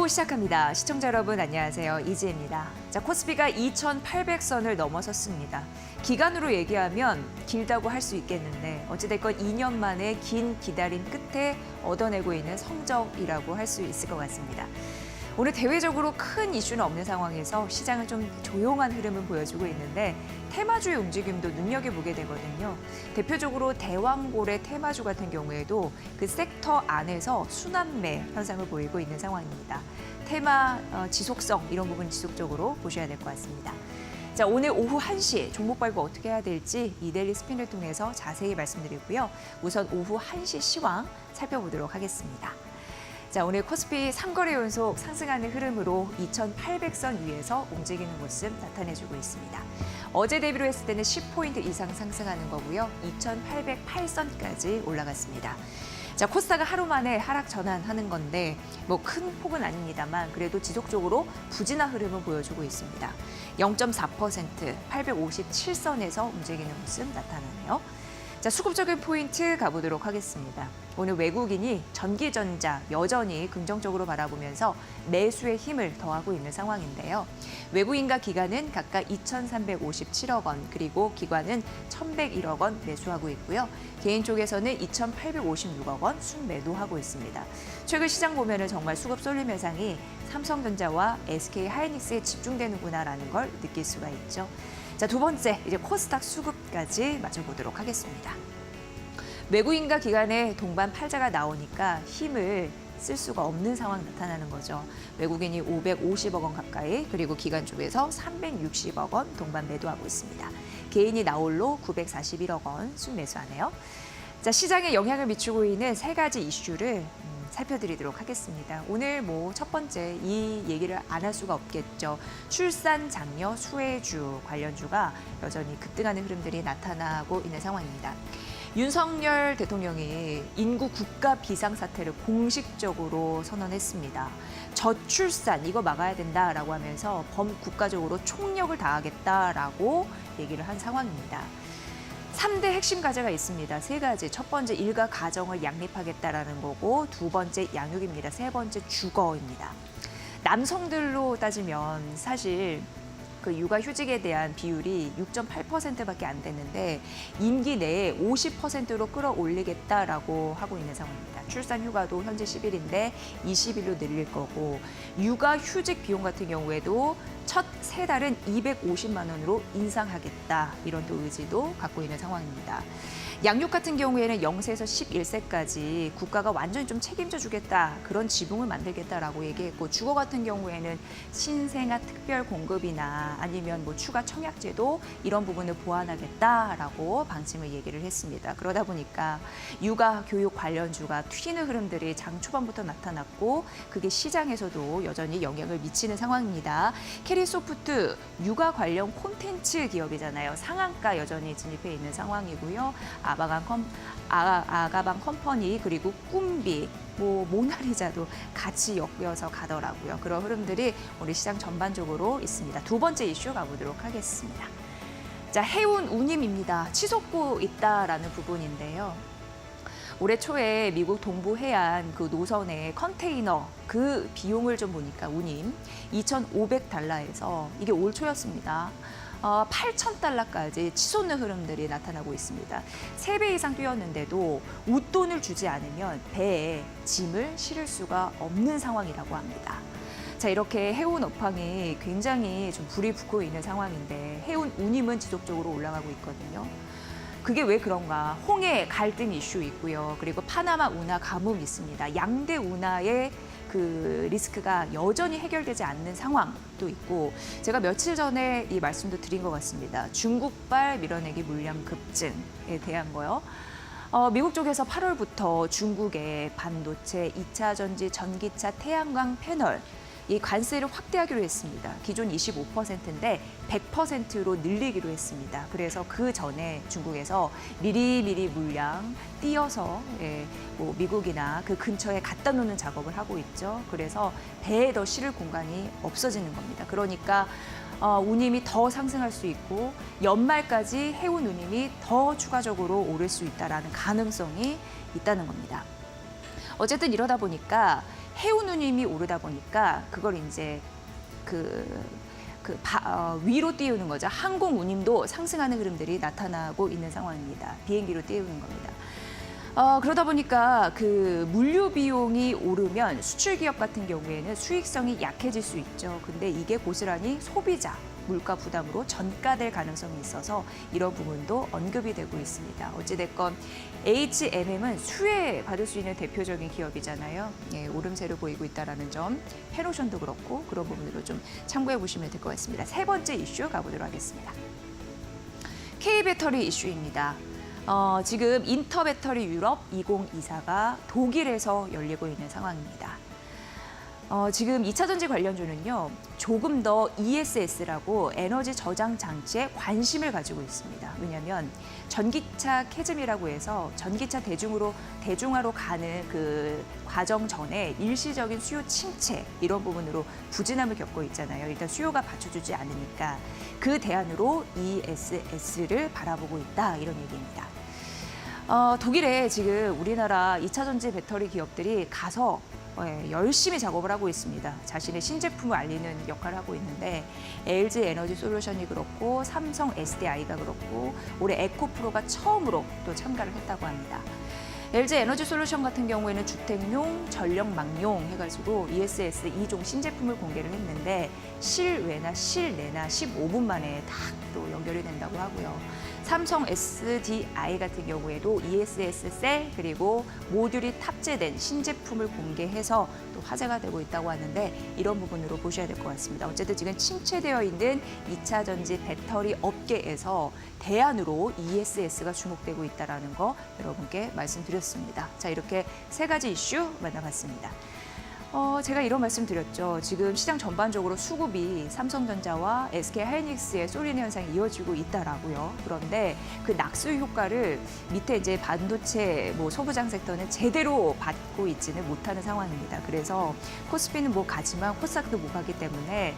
오후 시작합니다. 시청자 여러분 안녕하세요. 이지혜입니다. 자, 코스피가 2,800선을 넘어섰습니다. 기간으로 얘기하면 길다고 할 수 있겠는데 어찌됐건 2년 만에 긴 기다림 끝에 얻어내고 있는 성적이라고 할 수 있을 것 같습니다. 오늘 대외적으로 큰 이슈는 없는 상황에서 시장은 좀 조용한 흐름을 보여주고 있는데 테마주의 움직임도 눈여겨보게 되거든요. 대표적으로 대왕고래 테마주 같은 경우에도 그 섹터 안에서 순환매 현상을 보이고 있는 상황입니다. 테마 지속성 이런 부분 지속적으로 보셔야 될 것 같습니다. 자, 오늘 오후 1시 종목 발굴 어떻게 해야 될지 이데일리 스핀을 통해서 자세히 말씀드리고요. 우선 오후 1시 시황 살펴보도록 하겠습니다. 자, 오늘 코스피 3거래 연속 상승하는 흐름으로 2,800선 위에서 움직이는 모습 나타내주고 있습니다. 어제 대비로 했을 때는 10포인트 이상 상승하는 거고요. 2,808선까지 올라갔습니다. 자, 코스닥은 하루 만에 하락 전환하는 건데 뭐 큰 폭은 아닙니다만 그래도 지속적으로 부진한 흐름을 보여주고 있습니다. 0.4% 857선에서 움직이는 모습 나타나네요. 자, 수급적인 포인트 가보도록 하겠습니다. 오늘 외국인이 전기전자 여전히 긍정적으로 바라보면서 매수의 힘을 더하고 있는 상황인데요. 외국인과 기관은 각각 2,357억 원, 그리고 기관은 1,101억 원 매수하고 있고요. 개인 쪽에서는 2,856억 원 순매도하고 있습니다. 최근 시장 보면은 정말 수급 쏠림 현상이 삼성전자와 SK하이닉스에 집중되는구나라는 걸 느낄 수가 있죠. 자, 두 번째, 이제 코스닥 수급까지 맞춰보도록 하겠습니다. 외국인과 기관의 동반 팔자가 나오니까 힘을 쓸 수가 없는 상황 나타나는 거죠. 외국인이 550억 원 가까이, 그리고 기관 쪽에서 360억 원 동반 매도하고 있습니다. 개인이 나홀로 941억 원 순매수하네요. 자, 시장에 영향을 미치고 있는 세 가지 이슈를 살펴드리도록 하겠습니다. 오늘 첫 번째 이 얘기를 안 할 수가 없겠죠. 출산 장려 수혜주 관련주가 여전히 급등하는 흐름들이 나타나고 있는 상황입니다. 윤석열 대통령이 인구 국가 비상사태를 공식적으로 선언했습니다. 저출산 이거 막아야 된다라고 하면서 범국가적으로 총력을 다하겠다라고 얘기를 한 상황입니다. 3대 핵심 과제가 있습니다. 세 가지. 첫 번째, 일가 가정을 양립하겠다라는 거고, 두 번째, 양육입니다. 세 번째, 주거입니다. 남성들로 따지면 사실 그 육아휴직에 대한 비율이 6.8%밖에 안 되는데 임기 내에 50%로 끌어올리겠다라고 하고 있는 상황입니다. 출산 휴가도 현재 10일인데 20일로 늘릴 거고, 육아휴직 비용 같은 경우에도 첫 세 달은 250만 원으로 인상하겠다, 이런 또 의지도 갖고 있는 상황입니다. 양육 같은 경우에는 0세에서 11세까지 국가가 완전히 좀 책임져 주겠다, 그런 지붕을 만들겠다라고 얘기했고, 주거 같은 경우에는 신생아 특별 공급이나 아니면 추가 청약제도 이런 부분을 보완하겠다라고 방침을 얘기를 했습니다. 그러다 보니까 육아 교육 관련주가 튀는 흐름들이 장 초반부터 나타났고, 그게 시장에서도 여전히 영향을 미치는 상황입니다. 캐리소프트 육아 관련 콘텐츠 기업이잖아요. 상한가 여전히 진입해 있는 상황이고요. 아가방 컴퍼니, 그리고 꿈비, 모나리자도 같이 엮여서 가더라고요. 그런 흐름들이 우리 시장 전반적으로 있습니다. 두 번째 이슈 가보도록 하겠습니다. 자, 해운 운임입니다. 치솟고 있다라는 부분인데요. 올해 초에 미국 동부 해안 그 노선의 컨테이너 그 비용을 좀 보니까 운임 2,500달러에서 이게 올 초였습니다. 8,000달러까지 치솟는 흐름들이 나타나고 있습니다. 3배 이상 뛰었는데도 웃돈을 주지 않으면 배에 짐을 실을 수가 없는 상황이라고 합니다. 자, 이렇게 해운 업황이 굉장히 좀 불이 붙고 있는 상황인데 해운 운임은 지속적으로 올라가고 있거든요. 그게 왜 그런가? 홍해 갈등 이슈 있고요. 그리고 파나마 운하 가뭄 있습니다. 양대 운하의 그 리스크가 여전히 해결되지 않는 상황도 있고, 제가 며칠 전에 이 말씀도 드린 것 같습니다. 중국발 밀어내기 물량 급증에 대한 거요. 미국 쪽에서 8월부터 중국의 반도체, 2차 전지, 전기차, 태양광 패널 이 관세를 확대하기로 했습니다. 기존 25%인데 100%로 늘리기로 했습니다. 그래서 그 전에 중국에서 미리 물량 띄어서 미국이나 그 근처에 갖다 놓는 작업을 하고 있죠. 그래서 배에 더 실을 공간이 없어지는 겁니다. 그러니까 운임이 더 상승할 수 있고 연말까지 해운 운임이 더 추가적으로 오를 수 있다는 가능성이 있다는 겁니다. 어쨌든 이러다 보니까 해운 운임이 오르다 보니까 그걸 이제 위로 띄우는 거죠. 항공 운임도 상승하는 흐름들이 나타나고 있는 상황입니다. 비행기로 띄우는 겁니다. 그러다 보니까 그 물류 비용이 오르면 수출 기업 같은 경우에는 수익성이 약해질 수 있죠. 근데 이게 고스란히 소비자 물가 부담으로 전가될 가능성이 있어서 이런 부분도 언급이 되고 있습니다. 어찌됐건 H&M은 수혜받을 수 있는 대표적인 기업이잖아요. 예, 오름세를 보이고 있다는 점, 페노션도 그렇고 그런 부분으로 좀 참고해 보시면 될 것 같습니다. 세 번째 이슈 가보도록 하겠습니다. K배터리 이슈입니다. 지금 인터배터리 유럽 2024가 독일에서 열리고 있는 상황입니다. 지금 2차 전지 관련주는요, 조금 더 ESS라고 에너지 저장 장치에 관심을 가지고 있습니다. 왜냐하면 전기차 캐즘이라고 해서 전기차 대중화로 가는 그 과정 전에 일시적인 수요 침체 이런 부분으로 부진함을 겪고 있잖아요. 일단 수요가 받쳐주지 않으니까 그 대안으로 ESS를 바라보고 있다 이런 얘기입니다. 독일에 지금 우리나라 2차 전지 배터리 기업들이 가서 열심히 작업을 하고 있습니다. 자신의 신제품을 알리는 역할을 하고 있는데 LG 에너지 솔루션이 그렇고 삼성 SDI가 그렇고 올해 에코프로가 처음으로 또 참가를 했다고 합니다. LG 에너지 솔루션 같은 경우에는 주택용, 전력망용 해가지고 ESS 2종 신제품을 공개를 했는데 실외나 실내나 15분 만에 딱 또 연결이 된다고 하고요. 삼성 SDI 같은 경우에도 ESS 셀 그리고 모듈이 탑재된 신제품을 공개해서 또 화제가 되고 있다고 하는데 이런 부분으로 보셔야 될 것 같습니다. 어쨌든 지금 침체되어 있는 2차 전지 배터리 업계에서 대안으로 ESS가 주목되고 있다는 거 여러분께 말씀드렸습니다. 자, 이렇게 세 가지 이슈 만나봤습니다. 제가 이런 말씀 드렸죠. 지금 시장 전반적으로 수급이 삼성전자와 SK하이닉스의 쏠리는 현상이 이어지고 있다라고요. 그런데 그 낙수 효과를 밑에 이제 반도체, 소부장 섹터는 제대로 받고 있지는 못하는 상황입니다. 그래서 코스피는 가지만 코스닥도 못 가기 때문에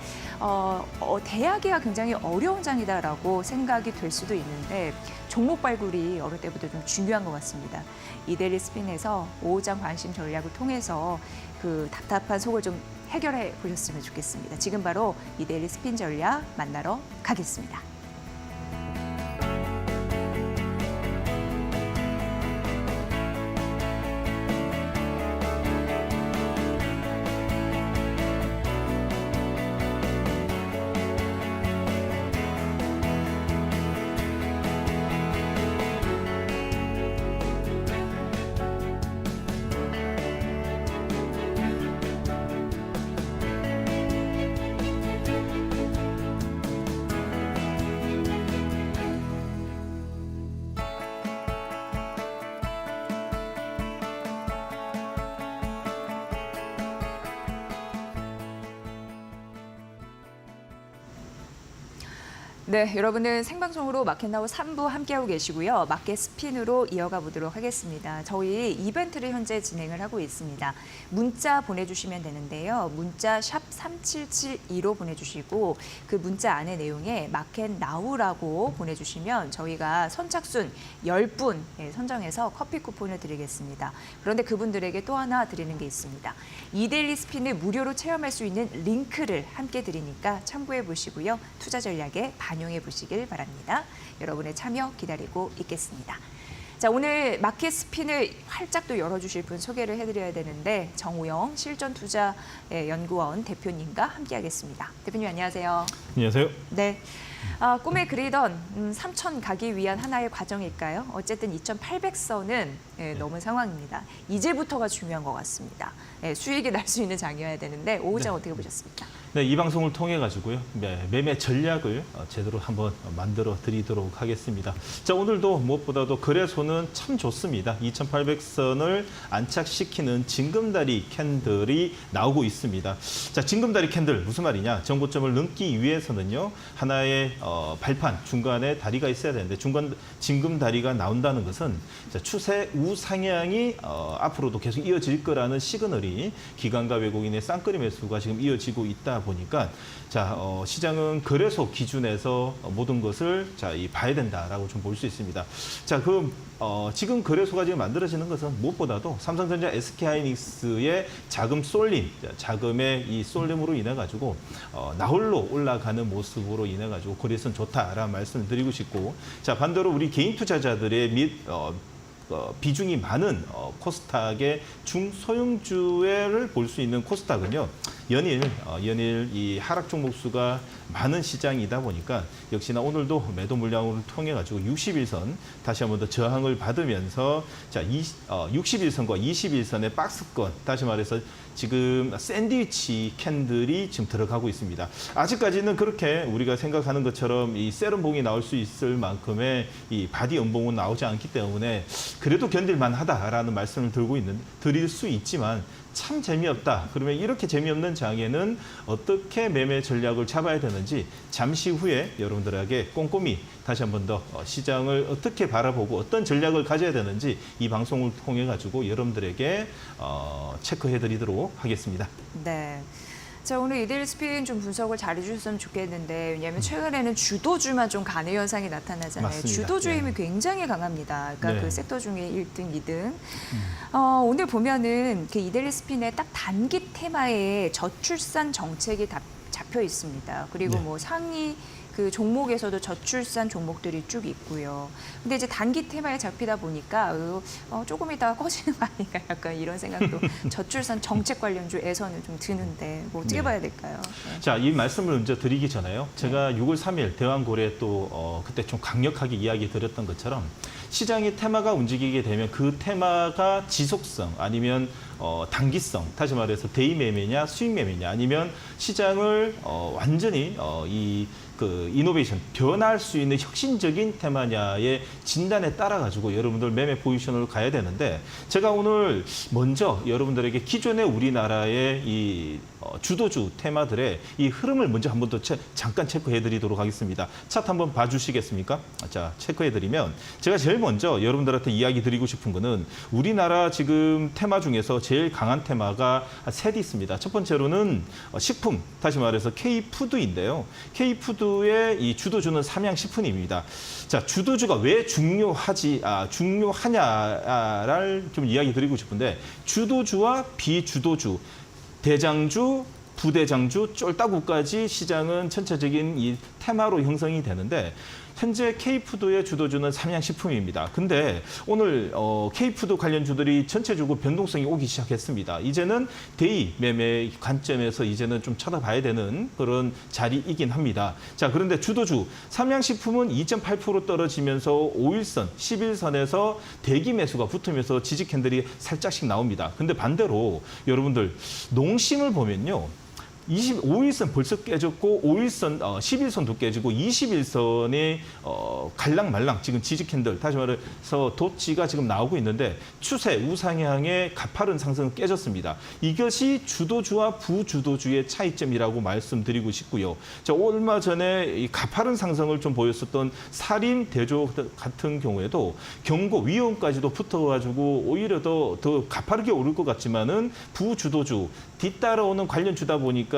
대하기가 굉장히 어려운 장이다라고 생각이 될 수도 있는데 종목 발굴이 어느 때보다 좀 중요한 것 같습니다. 이데일리 스핀에서 5장 관심 전략을 통해서 그 답답한 속을 좀 해결해 보셨으면 좋겠습니다. 지금 바로 이데일리 스핀 전략 만나러 가겠습니다. 네, 여러분은 생방송으로 마켓나우 3부 함께하고 계시고요. 마켓 스핀으로 이어가 보도록 하겠습니다. 저희 이벤트를 현재 진행을 하고 있습니다. 문자 보내주시면 되는데요. 문자 샵 3772로 보내주시고 그 문자 안에 내용에 마켓나우라고 보내주시면 저희가 선착순 10분 선정해서 커피 쿠폰을 드리겠습니다. 그런데 그분들에게 또 하나 드리는 게 있습니다. 이데일리 스핀을 무료로 체험할 수 있는 링크를 함께 드리니까 참고해 보시고요. 투자 전략에 반영해 보시길 바랍니다. 여러분의 참여 기다리고 있겠습니다. 자, 오늘 마켓 스핀을 활짝 또 열어주실 분 소개를 해드려야 되는데 정우영 실전투자연구원 대표님과 함께하겠습니다. 대표님 안녕하세요. 안녕하세요. 네. 꿈에 그리던 3,000 가기 위한 하나의 과정일까요? 어쨌든 2,800선은 넘은 상황입니다. 이제부터가 중요한 것 같습니다. 수익이 날 수 있는 장이어야 되는데 오후장 어떻게 보셨습니까? 네, 이 방송을 통해 가지고요. 매매 전략을 제대로 한번 만들어 드리도록 하겠습니다. 자, 오늘도 무엇보다도 거래소는 참 좋습니다. 2,800선을 안착시키는 징검다리 캔들이 나오고 있습니다. 자, 징검다리 캔들 무슨 말이냐? 정고점을 넘기 위해서는요. 하나의 발판 중간에 다리가 있어야 되는데 중간 진금 다리가 나온다는 것은 추세 우상향이 앞으로도 계속 이어질 거라는 시그널이 기관과 외국인의 쌍끌이 매수가 지금 이어지고 있다 보니까 시장은 거래소 기준에서 모든 것을 봐야 된다라고 좀 볼 수 있습니다. 지금 거래소가 지금 만들어지는 것은 무엇보다도 삼성전자, SK하이닉스의 자금 쏠림, 자금의 이 쏠림으로 인해 가지고 나홀로 올라가는 모습으로 인해 가지고 거래소는 좋다라는 말씀을 드리고 싶고, 반대로 우리 개인 투자자들의 비중이 많은 코스닥의 중소형주를 볼 수 있는 코스닥은요, 연일 이 하락 종목 수가 많은 시장이다 보니까 역시나 오늘도 매도 물량을 통해 가지고 60일선 다시 한번 더 저항을 받으면서 60일선과 21선의 박스권, 다시 말해서 지금 샌드위치 캔들이 지금 들어가고 있습니다. 아직까지는 그렇게 우리가 생각하는 것처럼 이 세럼봉이 나올 수 있을 만큼의 이 바디 음봉은 나오지 않기 때문에 그래도 견딜만 하다라는 말씀을 드릴 수 있지만 참 재미없다. 그러면 이렇게 재미없는 장에는 어떻게 매매 전략을 잡아야 되는지 잠시 후에 여러분들에게 꼼꼼히 다시 한 번 더 시장을 어떻게 바라보고 어떤 전략을 가져야 되는지 이 방송을 통해 가지고 여러분들에게 체크해 드리도록 하겠습니다. 네. 자, 오늘 이데일리 스피인 좀 분석을 잘 해주셨으면 좋겠는데, 왜냐하면 최근에는 주도주만 좀 간의 현상이 나타나잖아요. 맞습니다. 주도주의 힘이 네. 굉장히 강합니다. 그러니까 네. 그 섹터 중에 1등, 2등. 오늘 보면은 그 이데일리 스피인의 딱 단기 테마에 저출산 정책이 잡혀 있습니다. 그리고 네. 뭐 상위 그 종목에서도 저출산 종목들이 쭉 있고요. 근데 이제 단기 테마에 잡히다 보니까 조금 이따가 꺼지는 거 아닌가, 약간 이런 생각도 저출산 정책 관련주에서는 좀 드는데 뭐 어떻게 네. 봐야 될까요? 네. 자, 이 말씀을 먼저 드리기 전에요. 제가 6월 3일 대왕고래 또 그때 좀 강력하게 이야기 드렸던 것처럼 시장의 테마가 움직이게 되면 그 테마가 지속성 아니면 단기성, 다시 말해서 대의 매매냐 수익 매매냐, 아니면 시장을 완전히 이노베이션, 변할 수 있는 혁신적인 테마냐의 진단에 따라 가지고 여러분들 매매 포지션을 가야 되는데, 제가 오늘 먼저 여러분들에게 기존의 우리나라의 이 주도주 테마들의 이 흐름을 먼저 한 번 더 잠깐 체크해 드리도록 하겠습니다. 차트 한번 봐주시겠습니까? 자, 체크해 드리면 제가 제일 먼저 여러분들한테 이야기 드리고 싶은 거는 우리나라 지금 테마 중에서 제일 강한 테마가 셋이 있습니다. 첫 번째로는 식품, 다시 말해서 K푸드인데요. K푸드의 이 주도주는 삼양식품입니다. 자, 주도주가 왜 중요하냐를 좀 이야기 드리고 싶은데, 주도주와 비주도주, 대장주, 부대장주, 쫄따구까지 시장은 전체적인 이 테마로 형성이 되는데, 현재 K푸드의 주도주는 삼양식품입니다. 근데 오늘 K푸드 관련주들이 전체적으로 변동성이 오기 시작했습니다. 이제는 대의 매매 관점에서 이제는 좀 쳐다봐야 되는 그런 자리이긴 합니다. 자, 그런데 주도주 삼양식품은 2.8% 떨어지면서 5일선, 11선에서 대기 매수가 붙으면서 지지 캔들이 살짝씩 나옵니다. 근데 반대로 여러분들 농심을 보면요. 25일선 벌써 깨졌고 5일선, 11선도 깨지고 21선의 갈랑말랑 지금 지지 캔들, 다시 말해서 도치가 지금 나오고 있는데 추세 우상향의 가파른 상승은 깨졌습니다. 이것이 주도주와 부주도주의 차이점이라고 말씀드리고 싶고요. 자, 얼마 전에 이 가파른 상승을 좀 보였었던 사림 대조 같은 경우에도 경고 위험까지도 붙어가지고 오히려 더 가파르게 오를 것 같지만은 부주도주 뒤따라오는 관련주다 보니까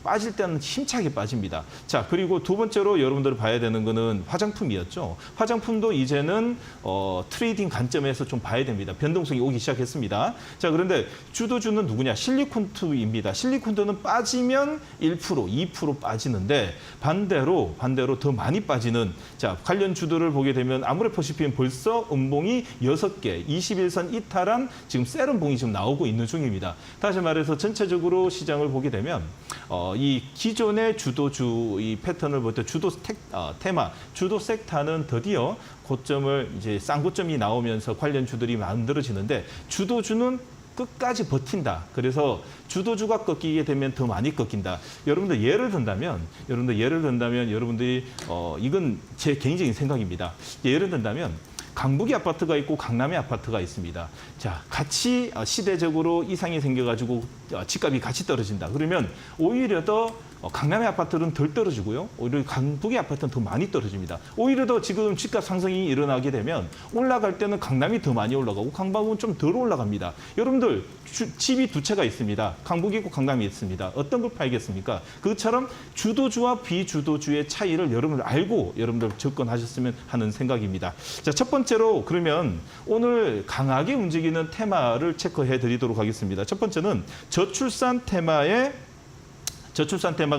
빠질 때는 힘차게 빠집니다. 자, 그리고 두 번째로 여러분들이 봐야 되는 거는 화장품이었죠. 화장품도 이제는 트레이딩 관점에서 좀 봐야 됩니다. 변동성이 오기 시작했습니다. 자, 그런데 주도주는 누구냐? 실리콘투입니다. 실리콘투는 빠지면 1%, 2% 빠지는데 반대로 더 많이 빠지는, 자, 관련 주도를 보게 되면 아모레퍼시픽은 벌써 음봉이 6개, 21선 이탈한 지금 세럼봉이 지금 나오고 있는 중입니다. 다시 말해서 전체적으로 시장을 보게 되면 이 기존의 주도주 이 패턴을 볼 때 테마, 주도 섹터는 드디어 고점을 이제 쌍고점이 나오면서 관련 주들이 만들어지는데 주도주는 끝까지 버틴다. 그래서 주도주가 꺾이게 되면 더 많이 꺾인다. 여러분들 예를 든다면 여러분들이 이건 제 개인적인 생각입니다. 예를 든다면 강북의 아파트가 있고 강남의 아파트가 있습니다. 자, 같이 시대적으로 이상이 생겨가지고 집값이 같이 떨어진다. 그러면 오히려 더 강남의 아파트는 덜 떨어지고요. 오히려 강북의 아파트는 더 많이 떨어집니다. 오히려 더 지금 집값 상승이 일어나게 되면 올라갈 때는 강남이 더 많이 올라가고 강북은 좀 덜 올라갑니다. 여러분들 집이 두 채가 있습니다. 강북이 있고 강남이 있습니다. 어떤 걸 팔겠습니까? 그것처럼 주도주와 비주도주의 차이를 여러분들 알고 여러분들 접근하셨으면 하는 생각입니다. 자, 첫 번째로 그러면 오늘 강하게 움직이는 테마를 체크해 드리도록 하겠습니다. 첫 번째는 저출산 테마가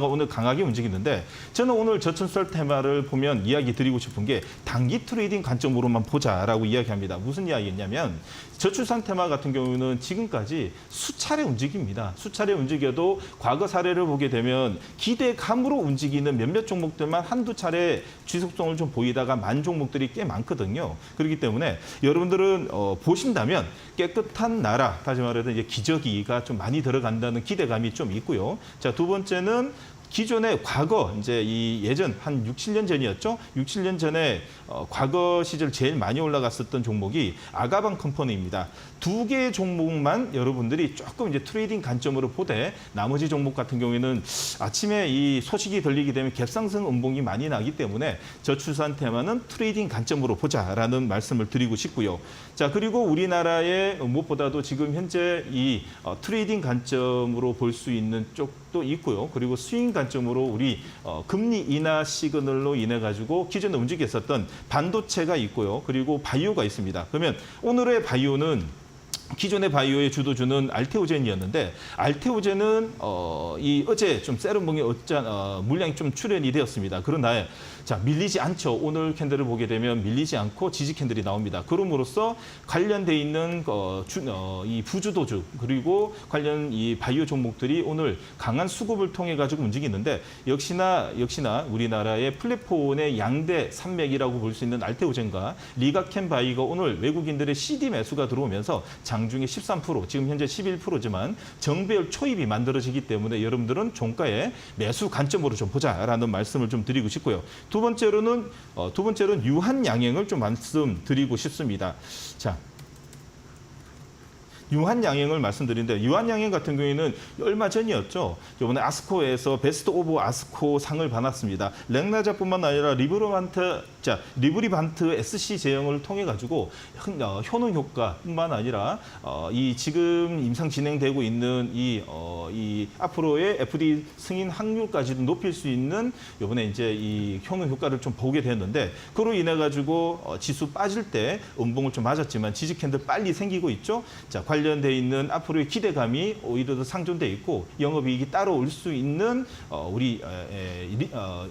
오늘 강하게 움직이는데 저는 오늘 저출산 테마를 보면 이야기 드리고 싶은 게 단기 트레이딩 관점으로만 보자라고 이야기합니다. 무슨 이야기냐면 저출산 테마 같은 경우는 지금까지 수차례 움직입니다. 수차례 움직여도 과거 사례를 보게 되면 기대감으로 움직이는 몇몇 종목들만 한두 차례 지속성을 좀 보이다가 만 종목들이 꽤 많거든요. 그렇기 때문에 여러분들은 보신다면 깨끗한 나라, 다시 말해서 이제 기저귀가 좀 많이 들어간다는 기대감이 좀 있고요. 자, 두 번째는 기존의 과거, 이제 이 예전 한 6, 7년 전이었죠. 6, 7년 전에 과거 시절 제일 많이 올라갔었던 종목이 아가방 컴퍼니입니다. 두 개의 종목만 여러분들이 조금 이제 트레이딩 관점으로 보되 나머지 종목 같은 경우에는 아침에 이 소식이 들리게 되면 갭상승 음봉이 많이 나기 때문에 저출산 테마는 트레이딩 관점으로 보자라는 말씀을 드리고 싶고요. 자, 그리고 우리나라의 무엇보다도 지금 현재 이 트레이딩 관점으로 볼 수 있는 쪽도 있고요. 그리고 스윙 관점으로 우리 금리 인하 시그널로 인해 가지고 기존에 움직였었던 반도체가 있고요. 그리고 바이오가 있습니다. 그러면 오늘의 바이오는 기존의 바이오의 주도주는 알테오젠이었는데 알테오젠은 이 어제 좀 세rum봉이 물량이 좀 출현이 되었습니다. 그러나 자, 밀리지 않죠. 오늘 캔들을 보게 되면 밀리지 않고 지지 캔들이 나옵니다. 그럼으로써 관련돼 있는 이 부주도주 그리고 관련 이 바이오 종목들이 오늘 강한 수급을 통해 가지고 움직이는데 역시나 우리나라의 플랫폼의 양대 산맥이라고 볼 수 있는 알테오젠과 리가켄 바이가 오늘 외국인들의 CD 매수가 들어오면서 장중에 13%, 지금 현재 11%지만 정배열 초입이 만들어지기 때문에 여러분들은 종가의 매수 관점으로 좀 보자라는 말씀을 좀 드리고 싶고요. 두 번째로는 유한 양행을 좀 말씀드리고 싶습니다. 자, 유한 양행을 말씀드리는데 유한 양행 같은 경우에는 얼마 전이었죠. 이번에 아스코에서 베스트 오브 아스코 상을 받았습니다. 렉나자뿐만 아니라 리브리반트 SC 제형을 통해 가지고 효능 효과뿐만 아니라 이 지금 임상 진행되고 있는 이 앞으로의 FD 승인 확률까지도 높일 수 있는 이번에 이제 이 효능 효과를 좀 보게 됐는데 그로 인해 가지고 지수 빠질 때 음봉을 좀 맞았지만 지지 캔들 빨리 생기고 있죠. 자, 관련돼 있는 앞으로의 기대감이 오히려 더 상존돼 있고 영업이익이 따라올 수 있는 우리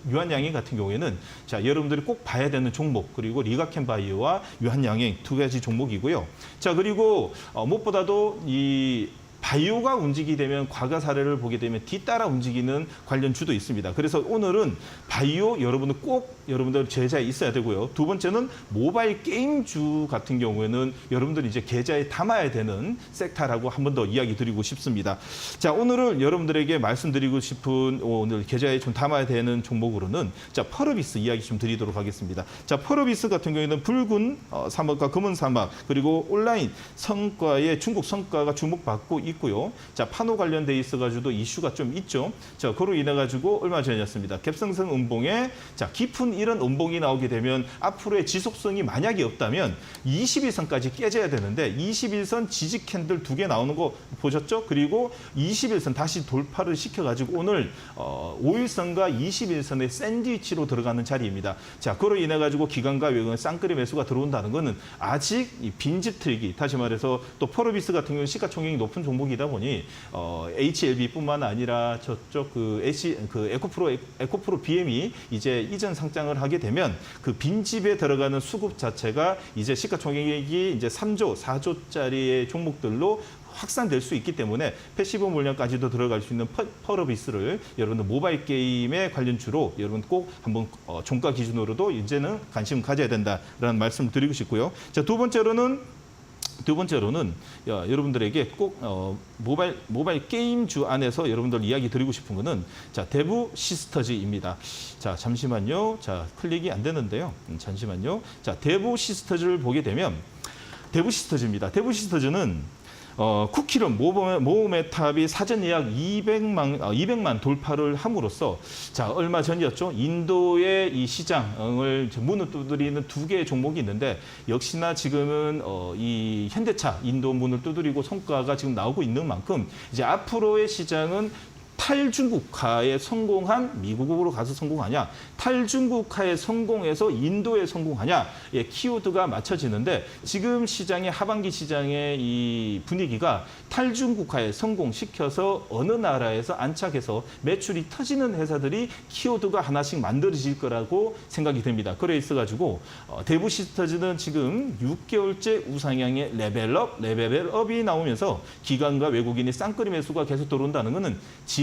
유한양행 같은 경우에는 자, 여러분들이 꼭 봐야 되는 종목 그리고 리가켄 바이오와 유한양행 두 가지 종목이고요. 자, 그리고 무엇보다도 이 바이오가 움직이게 되면 과거 사례를 보게 되면 뒤따라 움직이는 관련 주도 있습니다. 그래서 오늘은 바이오 여러분들 계좌에 있어야 되고요. 두 번째는 모바일 게임주 같은 경우에는 여러분들이 이제 계좌에 담아야 되는 섹터라고 한 번 더 이야기 드리고 싶습니다. 자, 오늘은 여러분들에게 말씀드리고 싶은 오늘 계좌에 좀 담아야 되는 종목으로는 자, 펄어비스 이야기 좀 드리도록 하겠습니다. 자, 펄어비스 같은 경우에는 붉은 사막과 검은 사막 그리고 온라인 성과의 중국 성과가 주목받고 있고요. 자, 파노 관련돼 있어가지고 이슈가 좀 있죠. 자, 그로 인해 가지고 얼마 전이었습니다. 갭상승 음봉에 자, 깊은 이런 음봉이 나오게 되면 앞으로의 지속성이 만약에 없다면 21선까지 깨져야 되는데 21선 지지 캔들 2개 나오는 거 보셨죠? 그리고 21선 다시 돌파를 시켜가지고 오늘 5일선과 21선의 샌드위치로 들어가는 자리입니다. 자, 그로 인해 가지고 기관과 외국인 쌍끌이 매수가 들어온다는 거는 아직 이 빈집 틀기, 다시 말해서 또 펄어비스 같은 경우는 시가총액이 높은 종목이다 보니 HLB뿐만 아니라 저쪽 에코프로 BM이 이제 이전 상장을 하게 되면 그 빈집에 들어가는 수급 자체가 이제 시가총액이 이제 3조, 4조짜리의 종목들로 확산될 수 있기 때문에 패시브 물량까지도 들어갈 수 있는 펄어비스를 여러분들 모바일 게임의 관련주로 여러분 꼭 한번 종가 기준으로도 이제는 관심 가져야 된다라는 말씀을 드리고 싶고요. 자, 두 번째로는 두 번째로는 여러분들에게 꼭 모바일 게임주 안에서 여러분들 이야기 드리고 싶은 거는 자, 대부 시스터즈입니다. 자, 잠시만요. 자, 클릭이 안 되는데요. 잠시만요. 자, 대부 시스터즈를 보게 되면 대부 시스터즈입니다. 대부 시스터즈는 쿠키런 모험의 탑이 사전 예약 200만 돌파를 함으로써 자, 얼마 전이었죠. 인도의 이 시장을 문을 두드리는 두 개의 종목이 있는데 역시나 지금은 이 현대차 인도 문을 두드리고 성과가 지금 나오고 있는 만큼 이제 앞으로의 시장은 탈중국화에 성공한 미국으로 가서 성공하냐, 탈중국화에 성공해서 인도에 성공하냐, 예, 키워드가 맞춰지는데 지금 시장의 하반기 시장의 이 분위기가 탈중국화에 성공시켜서 어느 나라에서 안착해서 매출이 터지는 회사들이 키워드가 하나씩 만들어질 거라고 생각이 됩니다. 그래 있어가지고 대부 시스터즈는 지금 6개월째 우상향의 레벨업이 나오면서 기관과 외국인이 쌍끌이 매수가 계속 들어온다는 것은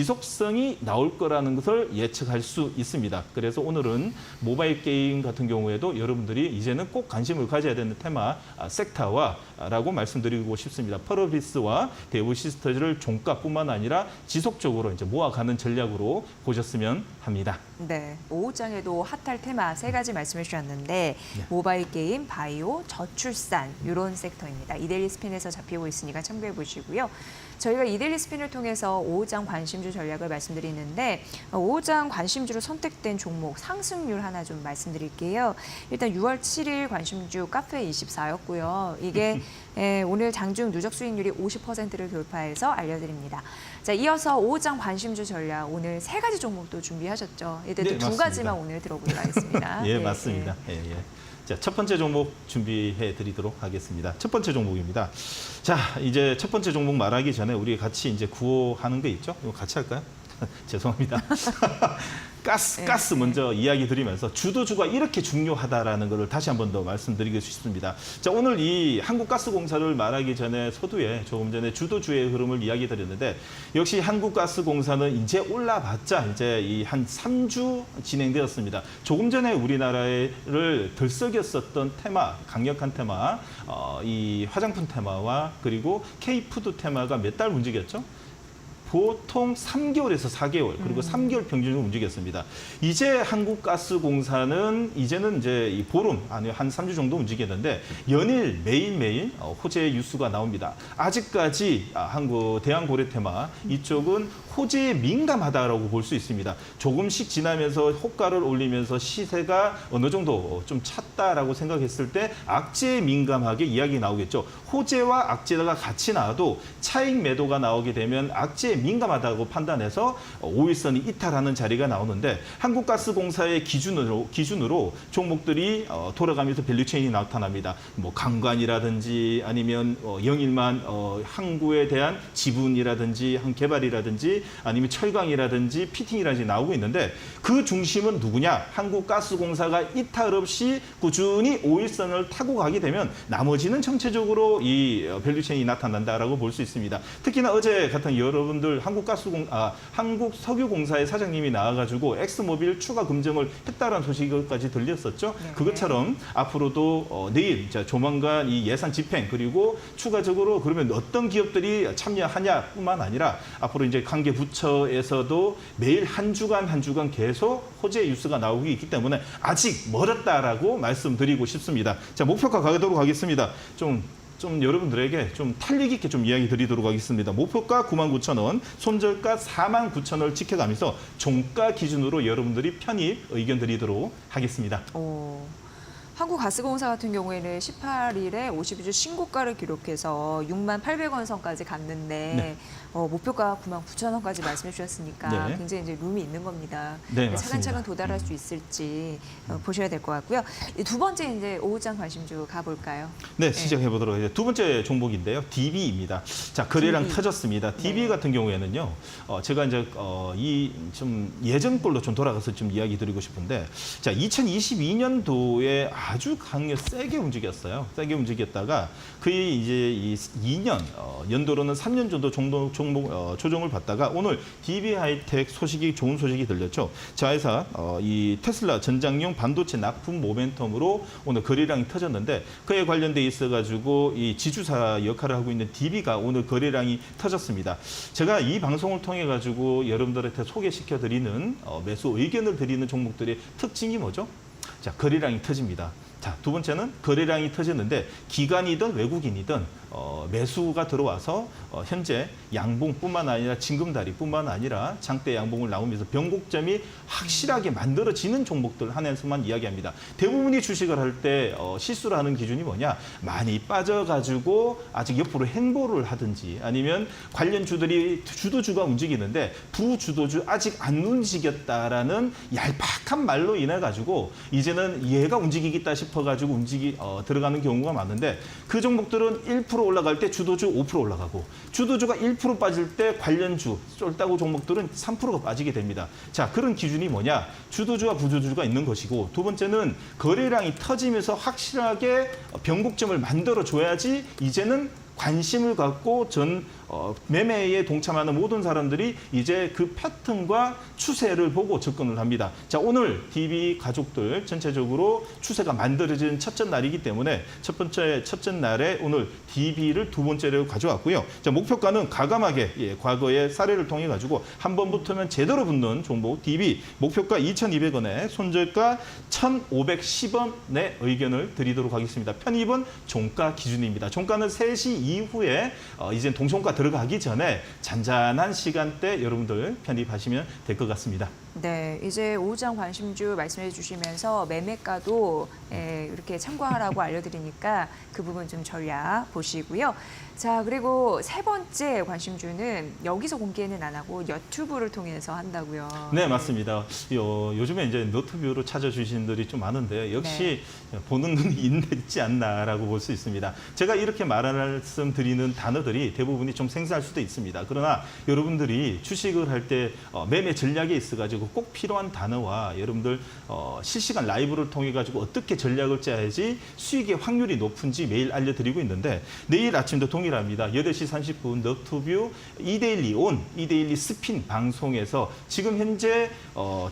지속성이 나올 거라는 것을 예측할 수 있습니다. 그래서 오늘은 모바일 게임 같은 경우에도 여러분들이 이제는 꼭 관심을 가져야 되는 테마 섹타와라고 말씀드리고 싶습니다. 펄어비스와 대부 시스터즈를 종가뿐만 아니라 지속적으로 이제 모아가는 전략으로 보셨으면 합니다. 네, 오후장에도 핫할 테마 세 가지 말씀해 주셨는데 네. 모바일 게임, 바이오, 저출산 이런 섹터입니다. 이데일리 스핀에서 잡히고 있으니까 참고해 보시고요. 저희가 이데일리 스핀을 통해서 오후장 관심주 전략을 말씀드리는데 오후장 관심주로 선택된 종목 상승률 하나 좀 말씀드릴게요. 일단 6월 7일 관심주 카페 24였고요. 이게 오늘 장중 누적 수익률이 50%를 돌파해서 알려드립니다. 자, 이어서 오후장 관심주 전략 오늘 세 가지 종목도 준비하셨죠. 이때 네, 또 두 맞습니다. 가지만 오늘 들어보도록 하겠습니다. 예, 네, 맞습니다. 네. 예, 예. 자, 첫 번째 종목 준비해 드리도록 하겠습니다. 첫 번째 종목입니다. 자, 이제 첫 번째 종목 말하기 전에 우리 같이 이제 구호하는 거 있죠? 이거 같이 할까요? 죄송합니다. 가스 먼저 이야기 드리면서 주도주가 이렇게 중요하다라는 것을 다시 한 번 더 말씀드리고 싶습니다. 자, 오늘 이 한국가스공사를 말하기 전에 서두에 조금 전에 주도주의 흐름을 이야기 드렸는데 역시 한국가스공사는 이제 올라봤자 이제 이 한 3주 진행되었습니다. 조금 전에 우리나라를 들썩였었던 테마, 강력한 테마, 이 화장품 테마와 그리고 K푸드 테마가 몇 달 움직였죠? 보통 3개월에서 4개월 그리고 3개월 평균으로 움직였습니다. 이제 한국가스공사는 이제는 이제 이 보름 아니면 한 3주 정도 움직였는데 연일 매일매일 호재 뉴스가 나옵니다. 아직까지 대한고래테마 이쪽은 호재에 민감하다라고 볼 수 있습니다. 조금씩 지나면서 호가를 올리면서 시세가 어느 정도 좀 찼다라고 생각했을 때 악재에 민감하게 이야기 나오겠죠. 호재와 악재가 같이 나와도 차익 매도가 나오게 되면 악재에 민감하다고 판단해서 5일선이 이탈하는 자리가 나오는데 한국가스공사의 기준으로 종목들이 돌아가면서 밸류체인이 나타납니다. 뭐 강관이라든지 아니면 영일만 항구에 대한 지분이라든지 개발이라든지 아니면 철강이라든지 피팅이라든지 나오고 있는데 그 중심은 누구냐? 한국가스공사가 이탈 없이 꾸준히 5일선을 타고 가게 되면 나머지는 전체적으로 이 밸류체인이 나타난다라고 볼 수 있습니다. 특히나 어제 같은 여러분들 한국석유공사의 사장님이 나와가지고 엑스모빌 추가 금정을 했다라는 소식까지 들렸었죠. 네. 그것처럼 앞으로도 내일 조만간 이 예산 집행 그리고 추가적으로 그러면 어떤 기업들이 참여하냐뿐만 아니라 앞으로 이제 관계 부처에서도 매일 한 주간 계속 호재 뉴스가 나오고 있기 때문에 아직 멀었다라고 말씀드리고 싶습니다. 자, 목표가 가도록 하겠습니다. 좀 여러분들에게 좀 탄력 있게 좀 이야기 드리도록 하겠습니다. 목표가 99,000원, 손절가 49,000원을 지켜가면서 종가 기준으로 여러분들이 편입 의견 드리도록 하겠습니다. 한국가스공사 같은 경우에는 18일에 52주 신고가를 기록해서 68,000원 선까지 갔는데 네. 목표가 99,000원까지 말씀해 주셨으니까 네. 굉장히 이제 룸이 있는 겁니다. 네, 차근차근 맞습니다. 도달할 수 있을지 보셔야 될 것 같고요. 두 번째 이제 오후장 관심주 가볼까요? 네, 시작해 보도록 하겠습니다. 두 번째 종목인데요. DB입니다. 자, 거래량 DB. 터졌습니다. DB 네. 같은 경우에는요. 제가 이제 이 좀 예전 걸로 좀 돌아가서 좀 이야기 드리고 싶은데 자, 2022년도에 아주 세게 움직였어요. 세게 움직였다가 그게 이제 이 2년 연도로는 3년 정도 종목 조정을 받다가 오늘 DB 하이텍 좋은 소식이 들렸죠. 자회사 이 테슬라 전장용 반도체 납품 모멘텀으로 오늘 거래량이 터졌는데 그에 관련돼 있어가지고 이 지주사 역할을 하고 있는 DB가 오늘 거래량이 터졌습니다. 제가 이 방송을 통해 가지고 여러분들한테 소개시켜드리는 매수 의견을 드리는 종목들의 특징이 뭐죠? 자, 거래량이 터집니다. 자, 두 번째는 거래량이 터졌는데 기관이든 외국인이든 매수가 들어와서 현재 양봉뿐만 아니라 징금다리뿐만 아니라 장대 양봉을 나오면서 변곡점이 확실하게 만들어지는 종목들 한해서만 이야기합니다. 대부분이 주식을 할 때 실수를 하는 기준이 뭐냐? 많이 빠져가지고 아직 옆으로 행보를 하든지 아니면 관련 주들이 주도주가 움직이는데 부주도주 아직 안 움직였다라는 얄팍한 말로 인해 가지고 이제는 얘가 움직이겠다 싶어가지고 들어가는 경우가 많은데 그 종목들은 1% 올라갈 때 주도주 5% 올라가고 주도주가 1% 빠질 때 관련주 쫄따구 종목들은 3%가 빠지게 됩니다. 자, 그런 기준이 뭐냐? 주도주와 부주도주가 있는 것이고 두 번째는 거래량이 터지면서 확실하게 변곡점을 만들어줘야지 이제는 관심을 갖고 매매에 동참하는 모든 사람들이 이제 그 패턴과 추세를 보고 접근을 합니다. 자, 오늘 DB 가족들 전체적으로 추세가 만들어진 첫째 날이기 때문에 첫째 날에 오늘 DB를 두 번째로 가져왔고요. 자, 목표가는 과감하게 과거의 사례를 통해 가지고 한 번 붙으면 제대로 붙는 종목 DB 목표가 2,200원에 손절가 1,510원의 의견을 드리도록 하겠습니다. 편입은 종가 기준입니다. 종가는 3시 이후에 이제 동종가 들어가기 전에 잔잔한 시간대 여러분들 편입하시면 될 것 같습니다. 네, 이제 오후장 관심주 말씀해 주시면서 매매가도 이렇게 참고하라고 알려드리니까 그 부분 좀 전략 보시고요. 자, 그리고 세 번째 관심주는 여기서 공개는 안 하고 유튜브를 통해서 한다고요. 네, 맞습니다. 요즘에 이제 너튜브로 찾아주시는 분들이 좀 많은데 역시 보는 눈이 있지 않나라고 볼 수 있습니다. 제가 이렇게 말씀드리는 단어들이 대부분이 좀 생소할 수도 있습니다. 그러나 여러분들이 주식을 할 때 매매 전략에 있어가지고 꼭 필요한 단어와 여러분들 실시간 라이브를 통해 가지고 어떻게 전략을 짜야지 수익의 확률이 높은지 매일 알려드리고 있는데 내일 아침도 동일합니다. 8시 30분 너튜브 이데일리 스핀 방송에서 지금 현재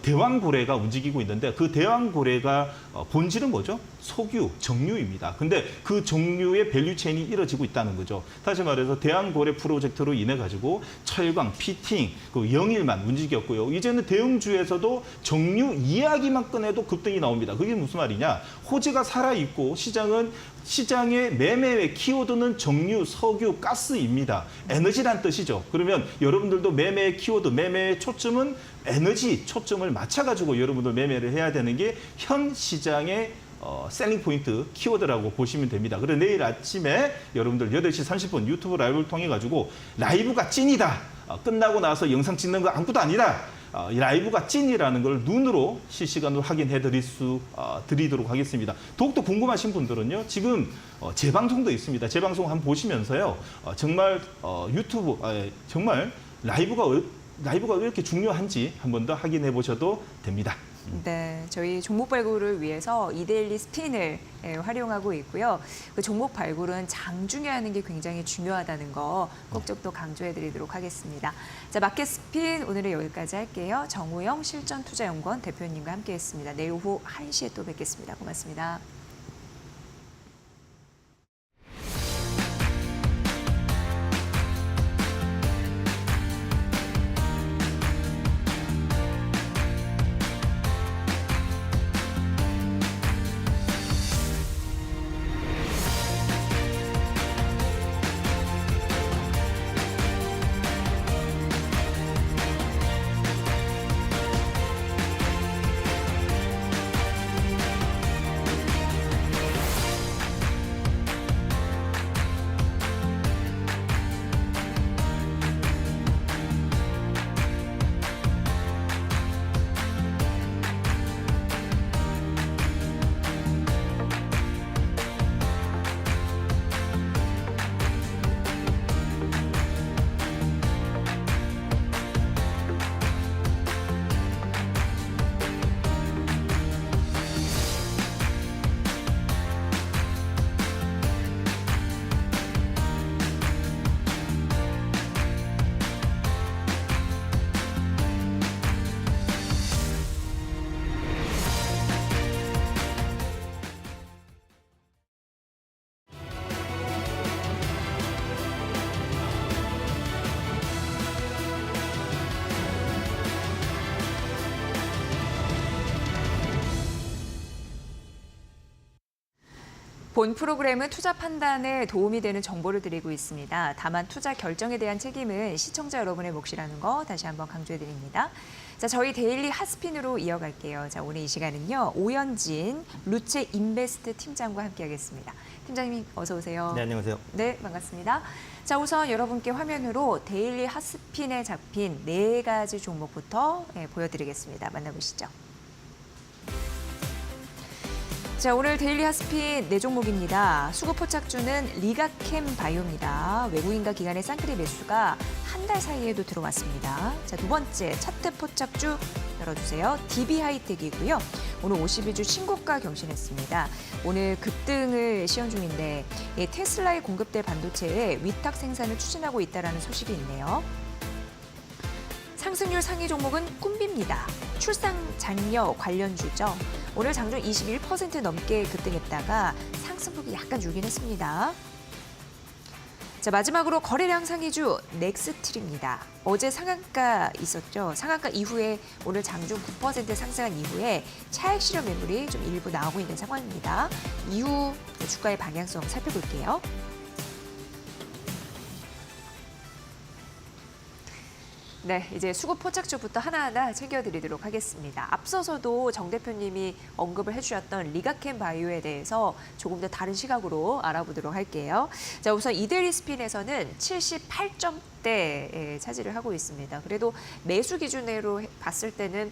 대왕고래가 움직이고 있는데 그 대왕고래가 본질은 뭐죠? 석유, 정유입니다. 근데 그 정유의 밸류체인이 이루어지고 있다는 거죠. 다시 말해서 대왕고래 프로젝트로 인해 가지고 철강, 피팅, 그 영일만 움직였고요. 이제는 대형주에서도 정유 이야기만 꺼내도 급등이 나옵니다. 그게 무슨 말이냐? 호재가 살아있고 시장의 매매의 키워드는 정유, 석유, 가스입니다. 에너지란 뜻이죠. 그러면 여러분들도 매매의 키워드, 매매의 초점은 에너지 초점을 맞춰가지고 여러분들 매매를 해야 되는 게 현 시장의 셀링 포인트 키워드라고 보시면 됩니다. 그래서 내일 아침에 여러분들 8시 30분 유튜브 라이브를 통해 가지고 라이브가 찐이다. 끝나고 나서 영상 찍는 거 아무것도 아니다. 이 라이브가 찐이라는 걸 눈으로 실시간으로 확인해 드리도록 하겠습니다. 더욱더 궁금하신 분들은요. 지금 재방송도 있습니다. 재방송 한번 보시면서요. 정말 유튜브 정말 라이브가 왜 이렇게 중요한지 한 번 더 확인해 보셔도 됩니다. 네, 저희 종목 발굴을 위해서 이데일리 스핀을 활용하고 있고요. 그 종목 발굴은 장중에 하는 게 굉장히 중요하다는 거 꼭 좀 더 강조해드리도록 하겠습니다. 자, 마켓 스핀 오늘은 여기까지 할게요. 정우영 실전투자연구원 대표님과 함께했습니다. 내일 오후 1시에 또 뵙겠습니다. 고맙습니다. 본 프로그램은 투자 판단에 도움이 되는 정보를 드리고 있습니다. 다만 투자 결정에 대한 책임은 시청자 여러분의 몫이라는 거 다시 한번 강조해 드립니다. 자, 저희 데일리 핫스핀으로 이어갈게요. 자, 오늘 이 시간은요. 오연진 루체 인베스트 팀장과 함께하겠습니다. 팀장님 어서 오세요. 네, 안녕하세요. 네, 반갑습니다. 자, 우선 여러분께 화면으로 데일리 핫스핀에 잡힌 4가지 종목부터 보여드리겠습니다. 만나보시죠. 자, 오늘 데일리 핫스핀 4종목입니다. 수급 포착주는 리가캠 바이오입니다. 외국인과 기관의 쌍끌이 매수가 한 달 사이에도 들어왔습니다. 자, 두 번째 차트 포착주 열어주세요. DB하이텍이고요. 오늘 52주 신고가 경신했습니다. 오늘 급등을 시연 중인데 테슬라에 공급될 반도체에 위탁 생산을 추진하고 있다는 소식이 있네요. 상승률 상위 종목은 꿈비입니다. 출산 장려 관련주죠. 오늘 장중 21% 넘게 급등했다가 상승폭이 약간 줄긴 했습니다. 자, 마지막으로 거래량 상위주 넥스트리입니다. 어제 상한가 있었죠. 상한가 이후에 오늘 장중 9% 상승한 이후에 차익 실현 매물이 좀 일부 나오고 있는 상황입니다. 이후 주가의 방향성 살펴볼게요. 네, 이제 수급 포착주부터 하나하나 챙겨드리도록 하겠습니다. 앞서서도 정 대표님이 언급을 해주셨던 리가캠 바이오에 대해서 조금 더 다른 시각으로 알아보도록 할게요. 자, 우선 이데일리 스핀에서는 78점대 차지를 하고 있습니다. 그래도 매수 기준으로 봤을 때는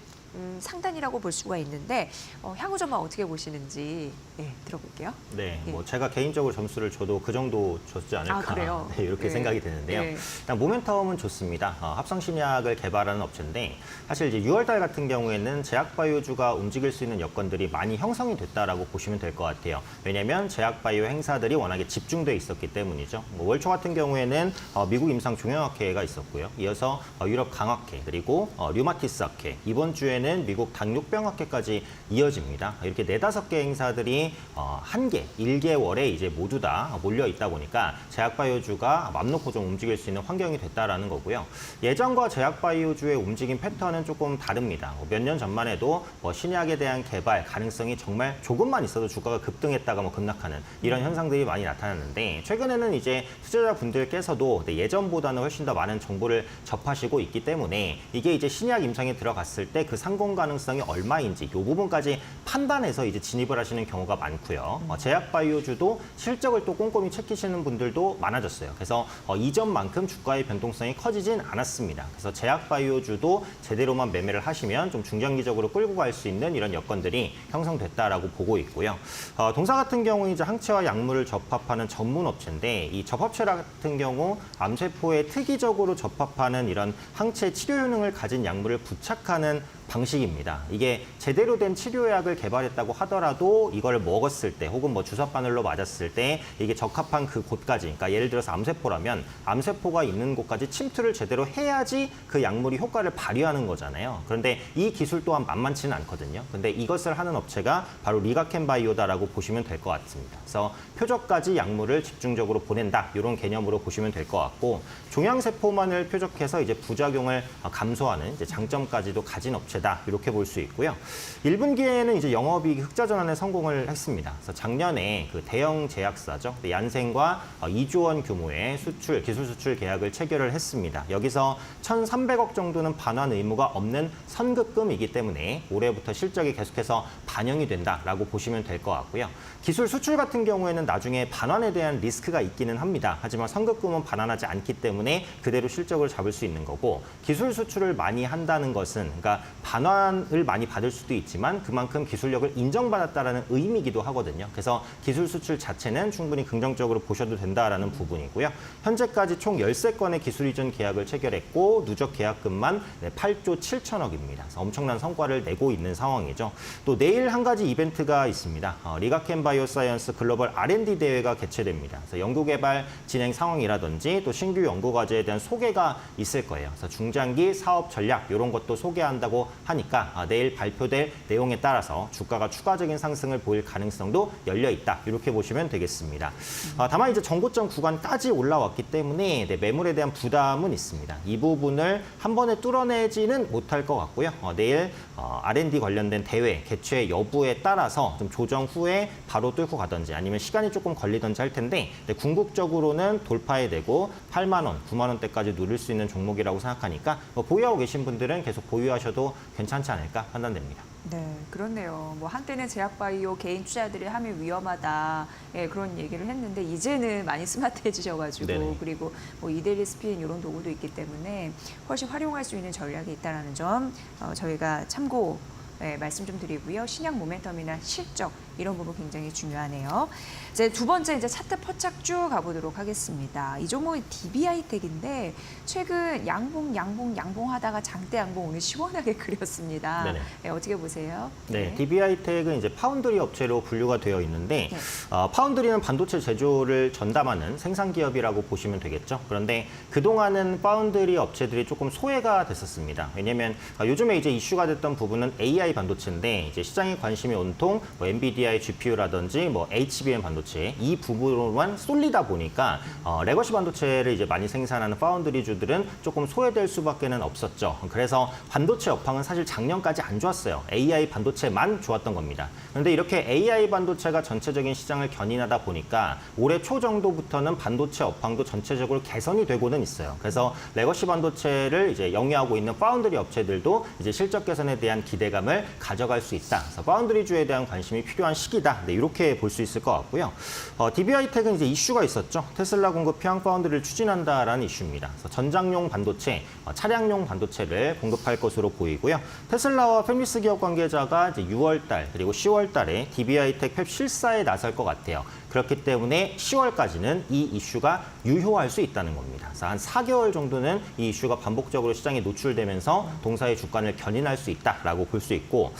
상단이라고 볼 수가 있는데 향후 전망 어떻게 보시는지 들어볼게요. 네, 예. 뭐 제가 개인적으로 점수를 줘도 그 정도 줬지 않을까 그래요? 네, 이렇게 네. 생각이 드는데요. 네. 일단 모멘텀은 좋습니다. 합성신약을 개발하는 업체인데 사실 이제 6월달 같은 경우에는 제약바이오주가 움직일 수 있는 여건들이 많이 형성이 됐다라고 보시면 될 것 같아요. 왜냐하면 제약바이오 행사들이 워낙에 집중돼 있었기 때문이죠. 뭐 월초 같은 경우에는 미국 임상 종양학회가 있었고요. 이어서 유럽 강학회 그리고 류마티스 학회 이번 주에는 미국 당뇨병학회까지 이어집니다. 이렇게 4-5개 행사들이 한 개, 1개월에 이제 모두 다 몰려 있다 보니까 제약바이오주가 맘 놓고 좀 움직일 수 있는 환경이 됐다라는 거고요. 예전과 제약바이오주의 움직임 패턴은 조금 다릅니다. 몇 년 전만 해도 신약에 대한 개발 가능성이 정말 조금만 있어도 주가가 급등했다가 급락하는 이런 현상들이 많이 나타났는데 최근에는 이제 투자자분들께서도 예전보다는 훨씬 더 많은 정보를 접하시고 있기 때문에 이게 이제 신약 임상에 들어갔을 때 그 상공 가능성이 얼마인지 이 부분까지 판단해서 이제 진입을 하시는 경우가 많고요. 제약바이오주도 실적을 또 꼼꼼히 체크시는 분들도 많아졌어요. 그래서 이전만큼 주가의 변동성이 커지진 않았습니다. 그래서 제약바이오주도 제대로만 매매를 하시면 좀 중장기적으로 끌고 갈 수 있는 이런 여건들이 형성됐다라고 보고 있고요. 동사 같은 경우 이제 항체와 약물을 접합하는 전문 업체인데 이 접합체 같은 경우 암세포에 특이적으로 접합하는 이런 항체 치료 효능을 가진 약물을 부착하는 방식입니다. 이게 제대로 된 치료약을 개발했다고 하더라도 이걸 먹었을 때 혹은 주사 바늘로 맞았을 때 이게 적합한 그 곳까지 그러니까 예를 들어서 암세포라면 암세포가 있는 곳까지 침투를 제대로 해야지 그 약물이 효과를 발휘하는 거잖아요. 그런데 이 기술 또한 만만치는 않거든요. 근데 이것을 하는 업체가 바로 리가캠 바이오다라고 보시면 될 것 같습니다. 그래서 표적까지 약물을 집중적으로 보낸다 이런 개념으로 보시면 될 것 같고 종양세포만을 표적해서 이제 부작용을 감소하는 이제 장점까지도 가진 업체다 이렇게 볼 수 있고요. 1분기에는 이제 영업이익 흑자 전환에 성공을 했습니다. 그래서 작년에 그 대형 제약사죠. 얀센과 2조 원 규모의 기술 수출 계약을 체결을 했습니다. 여기서 1,300억 정도는 반환 의무가 없는 선급금이기 때문에 올해부터 실적이 계속해서 반영이 된다라고 보시면 될 것 같고요. 기술 수출 같은 경우에는 나중에 반환에 대한 리스크가 있기는 합니다. 하지만 선급금은 반환하지 않기 때문에 그대로 실적을 잡을 수 있는 거고 기술 수출을 많이 한다는 것은 그러니까 반환을 많이 받을 수도 있지만 그만큼 기술력을 인정받았다라는 의미이기도 하거든요. 그래서 기술 수출 자체는 충분히 긍정적으로 보셔도 된다라는 부분이고요. 현재까지 총 13건의 기술 이전 계약을 체결했고 누적 계약금만 8조 7천억입니다. 그래서 엄청난 성과를 내고 있는 상황이죠. 또 내일 한 가지 이벤트가 있습니다. 리가캠 바이오사이언스 글로벌 R&D 대회가 개최됩니다. 그래서 연구개발 진행 상황이라든지 또 신규 연구 과제에 대한 소개가 있을 거예요. 그래서 중장기 사업 전략 이런 것도 소개한다고 하니까 내일 발표될 내용에 따라서 주가가 추가적인 상승을 보일 가능성도 열려 있다. 이렇게 보시면 되겠습니다. 다만 이제 전고점 구간까지 올라왔기 때문에 매물에 대한 부담은 있습니다. 이 부분을 한 번에 뚫어내지는 못할 것 같고요. 내일 R&D 관련된 대회 개최 여부에 따라서 좀 조정 후에 바로 뚫고 가든지 아니면 시간이 조금 걸리든지 할 텐데 궁극적으로는 돌파해내고 8만 원, 9만 원대까지 누릴 수 있는 종목이라고 생각하니까 보유하고 계신 분들은 계속 보유하셔도 괜찮지 않을까 판단됩니다. 네, 그렇네요. 뭐 한때는 제약바이오 개인 투자들이 하면 위험하다, 예, 그런 얘기를 했는데 이제는 많이 스마트해지셔가지고 네네. 그리고 뭐 이데리 스피닝 이런 도구도 있기 때문에 훨씬 활용할 수 있는 전략이 있다는 점 저희가 참고 말씀 좀 드리고요. 신약 모멘텀이나 실적 이런 부분 굉장히 중요하네요. 이제 두 번째 이제 차트 포착 쭉 가보도록 하겠습니다. 이 종목이 DB하이텍인데 최근 양봉하다가 장대 양봉 오늘 시원하게 그렸습니다. 네네. 네, 어떻게 보세요? 네, DB하이텍은 이제 파운드리 업체로 분류가 되어 있는데 네. 파운드리는 반도체 제조를 전담하는 생산 기업이라고 보시면 되겠죠. 그런데 그동안은 파운드리 업체들이 조금 소외가 됐었습니다. 왜냐하면 요즘에 이제 이슈가 됐던 부분은 AI 반도체인데 이제 시장에 관심이 온통 뭐 엔비디아의 GPU라든지 뭐 HBM 반도체 이 부분으로만 쏠리다 보니까 레거시 반도체를 이제 많이 생산하는 파운드리주들은 조금 소외될 수밖에는 없었죠. 그래서 반도체 업황은 사실 작년까지 안 좋았어요. AI 반도체만 좋았던 겁니다. 그런데 이렇게 AI 반도체가 전체적인 시장을 견인하다 보니까 올해 초 정도부터는 반도체 업황도 전체적으로 개선이 되고는 있어요. 그래서 레거시 반도체를 이제 영위하고 있는 파운드리 업체들도 이제 실적 개선에 대한 기대감을 가져갈 수 있다. 그래서 파운드리주에 대한 관심이 필요한 시기다. 네, 이렇게 볼 수 있을 것 같고요. DB하이텍은 이제 이슈가 있었죠. 테슬라 공급 평양 파운드리를 추진한다라는 이슈입니다. 그래서 전장용 반도체, 차량용 반도체를 공급할 것으로 보이고요. 테슬라와 팹리스 기업 관계자가 이제 6월달 그리고 10월달에 DB하이텍 팹 실사에 나설 것 같아요. 그렇기 때문에 10월까지는 이 이슈가 유효할 수 있다는 겁니다. 그래서 한 4개월 정도는 이 이슈가 반복적으로 시장에 노출되면서 동사의 주가를 견인할 수 있다라고 볼 수 있고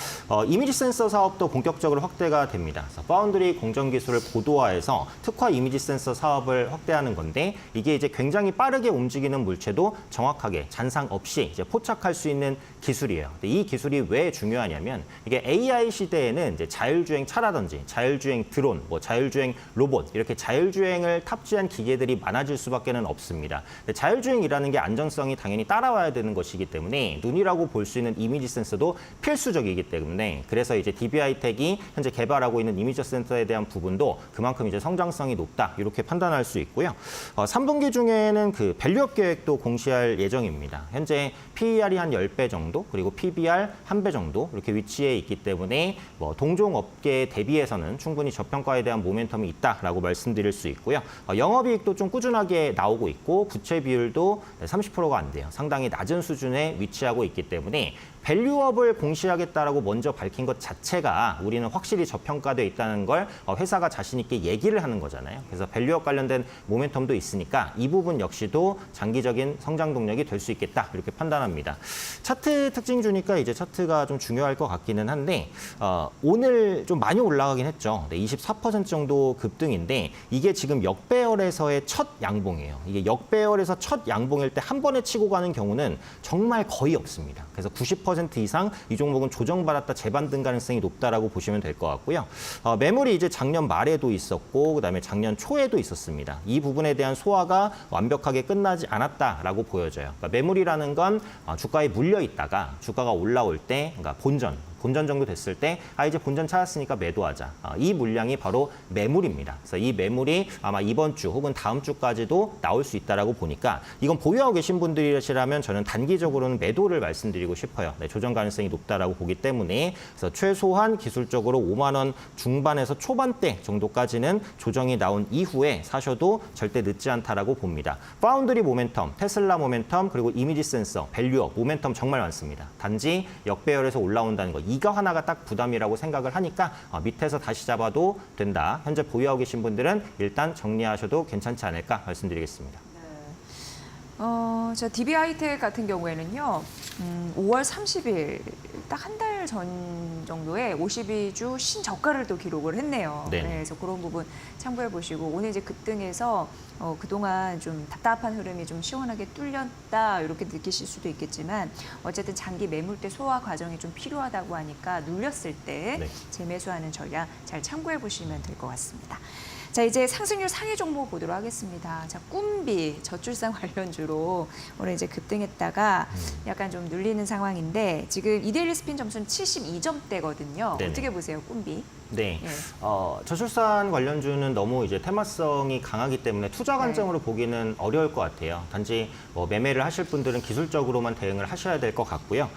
이미지 센서 사업도 본격적으로 확대가 됩니다. 그래서 파운드리 공정 기술을 고도화해서 특화 이미지 센서 사업을 확대하는 건데 이게 이제 굉장히 빠르게 움직이는 물체도 정확하게 잔상 없이 이제 포착할 수 있는 기술이에요. 근데 이 기술이 왜 중요하냐면 이게 AI 시대에는 이제 자율주행 차라든지 자율주행 드론, 뭐 자율주행 로봇 이렇게 자율주행을 탑재한 기계들이 많아질 수밖에는 없습니다. 근데 자율주행이라는 게 안전성이 당연히 따라와야 되는 것이기 때문에 눈이라고 볼 수 있는 이미지 센서도 필수적이기 때문에 그래서 이제 DB하이텍이 현재 개발하고 있는 이미지 센서에 대한 부분도 그만큼 이제 성장성이 높다 이렇게 판단할 수 있고요. 3분기 중에는 그 밸류업 계획도 공시할 예정입니다. 현재 PER이 한 10배 정도 그리고 PBR 1배 정도 이렇게 위치해 있기 때문에 뭐 동종 업계에 대비해서는 충분히 저평가에 대한 모멘텀이 있다라고 말씀드릴 수 있고요. 영업이익도 좀 꾸준하게 나오고 있고 부채 비율도 30%가 안 돼요. 상당히 낮은 수준에 위치하고 있기 때문에 밸류업을 공시하겠다라고 먼저 밝힌 것 자체가 우리는 확실히 저평가되어 있다는 걸 회사가 자신 있게 얘기를 하는 거잖아요. 그래서 밸류업 관련된 모멘텀도 있으니까 이 부분 역시도 장기적인 성장 동력이 될 수 있겠다 이렇게 판단합니다. 차트 특징 주니까 이제 차트가 좀 중요할 것 같기는 한데 오늘 좀 많이 올라가긴 했죠. 24% 정도 급등인데 이게 지금 역배열에서의 첫 양봉이에요. 이게 역배열에서 첫 양봉일 때 한 번에 치고 가는 경우는 정말 거의 없습니다. 그래서 90% 이상 이 종목은 조정받았다 재반등 가능성이 높다라고 보시면 될 것 같고요. 매물이 이제 작년 말에도 있었고 그다음에 작년 초에도 있었습니다. 이 부분에 대한 소화가 완벽하게 끝나지 않았다라고 보여져요. 그러니까 매물이라는 건 주가에 물려 있다가 주가가 올라올 때 그러니까 본전 정도 됐을 때 이제 본전 찾았으니까 매도하자. 이 물량이 바로 매물입니다. 그래서 이 매물이 아마 이번 주 혹은 다음 주까지도 나올 수 있다라고 보니까 이건 보유하고 계신 분들이시라면 저는 단기적으로는 매도를 말씀드리고 싶어요. 네, 조정 가능성이 높다라고 보기 때문에 그래서 최소한 기술적으로 5만 원 중반에서 초반대 정도까지는 조정이 나온 이후에 사셔도 절대 늦지 않다라고 봅니다. 파운드리 모멘텀, 테슬라 모멘텀, 그리고 이미지 센서, 밸류업 모멘텀 정말 많습니다. 단지 역배열에서 올라온다는 거. 이거 하나가 딱 부담이라고 생각을 하니까 밑에서 다시 잡아도 된다. 현재 보유하고 계신 분들은 일단 정리하셔도 괜찮지 않을까 말씀드리겠습니다. 저 DB 하이텍 같은 경우에는요, 5월 30일 딱 한 달 전 정도에 52주 신저가를 또 기록을 했네요. 네네. 네, 그래서 그런 부분 참고해 보시고 오늘 이제 급등해서 그동안 좀 답답한 흐름이 좀 시원하게 뚫렸다 이렇게 느끼실 수도 있겠지만 어쨌든 장기 매물대 소화 과정이 좀 필요하다고 하니까 눌렸을 때 네. 재매수하는 전략 잘 참고해 보시면 될 것 같습니다. 자, 이제 상승률 상위 종목 보도록 하겠습니다. 자, 꿈비 저출산 관련주로 오늘 이제 급등했다가 약간 좀 눌리는 상황인데 지금 이데일리 스핀 점수는 72점대거든요. 네네. 어떻게 보세요, 꿈비? 네. 예. 저출산 관련주는 너무 이제 테마성이 강하기 때문에 투자 관점으로 보기는 어려울 것 같아요. 단지 뭐 매매를 하실 분들은 기술적으로만 대응을 하셔야 될 것 같고요.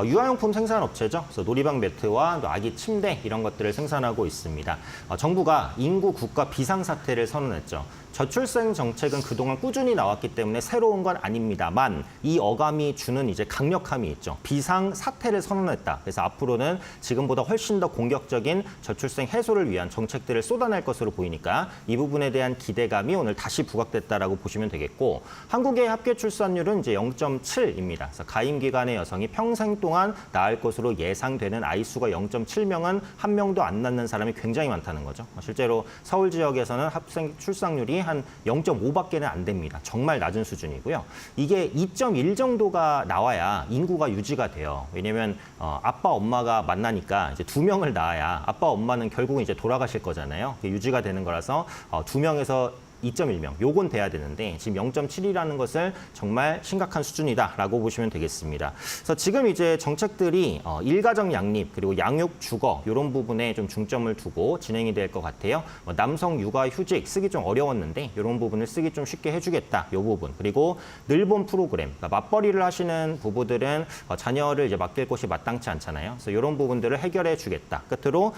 유아용품 생산업체죠. 그래서 놀이방 매트와 또 아기 침대 이런 것들을 생산하고 있습니다. 정부가 인구 국가 비상사태를 선언했죠. 저출생 정책은 그동안 꾸준히 나왔기 때문에 새로운 건 아닙니다만 이 어감이 주는 이제 강력함이 있죠. 비상 사태를 선언했다. 그래서 앞으로는 지금보다 훨씬 더 공격적인 저출생 해소를 위한 정책들을 쏟아낼 것으로 보이니까 이 부분에 대한 기대감이 오늘 다시 부각됐다라고 보시면 되겠고 한국의 합계 출산율은 이제 0.7입니다. 그래서 가임 기간의 여성이 평생 동안 낳을 것으로 예상되는 아이 수가 0.7명은 한 명도 안 낳는 사람이 굉장히 많다는 거죠. 실제로 서울 지역에서는 합생 출산율이 한 0.5밖에는 안 됩니다. 정말 낮은 수준이고요. 이게 2.1 정도가 나와야 인구가 유지가 돼요. 왜냐면 아빠 엄마가 만나니까 이제 2명을 낳아야 아빠 엄마는 결국은 이제 돌아가실 거잖아요. 유지가 되는 거라서 2명에서 2.1명, 요건 돼야 되는데 지금 0.7이라는 것을 정말 심각한 수준이다라고 보시면 되겠습니다. 그래서 지금 이제 정책들이 일가정 양립 그리고 양육 주거 이런 부분에 좀 중점을 두고 진행이 될 것 같아요. 남성 육아 휴직 쓰기 좀 어려웠는데 이런 부분을 쓰기 좀 쉽게 해주겠다. 이 부분 그리고 늘본 프로그램 그러니까 맞벌이를 하시는 부부들은 자녀를 이제 맡길 곳이 마땅치 않잖아요. 그래서 이런 부분들을 해결해 주겠다. 끝으로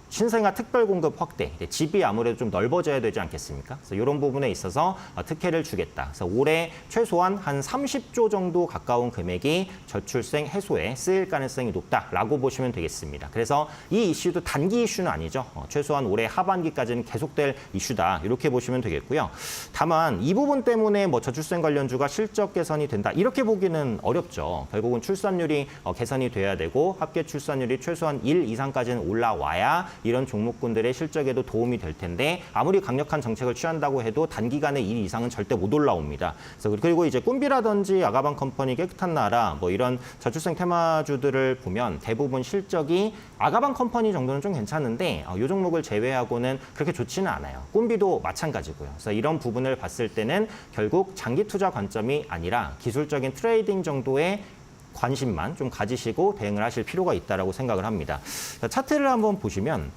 신생아 특별 공급 확대, 집이 아무래도 좀 넓어져야 되지 않겠습니까? 그래서 이런 부분에 있어서 특혜를 주겠다. 그래서 올해 최소한 한 30조 정도 가까운 금액이 저출생 해소에 쓰일 가능성이 높다라고 보시면 되겠습니다. 그래서 이 이슈도 단기 이슈는 아니죠. 최소한 올해 하반기까지는 계속될 이슈다. 이렇게 보시면 되겠고요. 다만 이 부분 때문에 뭐 저출생 관련주가 실적 개선이 된다. 이렇게 보기는 어렵죠. 결국은 출산율이 개선이 돼야 되고 합계 출산율이 최소한 1 이상까지는 올라와야 이런 종목군들의 실적에도 도움이 될 텐데 아무리 강력한 정책을 취한다고 해도 단기간에 1 이상은 절대 못 올라옵니다. 그리고 이제 꿈비라든지 아가방 컴퍼니, 깨끗한 나라 뭐 이런 저출생 테마주들을 보면 대부분 실적이 아가방 컴퍼니 정도는 좀 괜찮은데 이 종목을 제외하고는 그렇게 좋지는 않아요. 꿈비도 마찬가지고요. 그래서 이런 부분을 봤을 때는 결국 장기 투자 관점이 아니라 기술적인 트레이딩 정도의 관심만 좀 가지시고 대응을 하실 필요가 있다고 생각을 합니다. 차트를 한번 보시면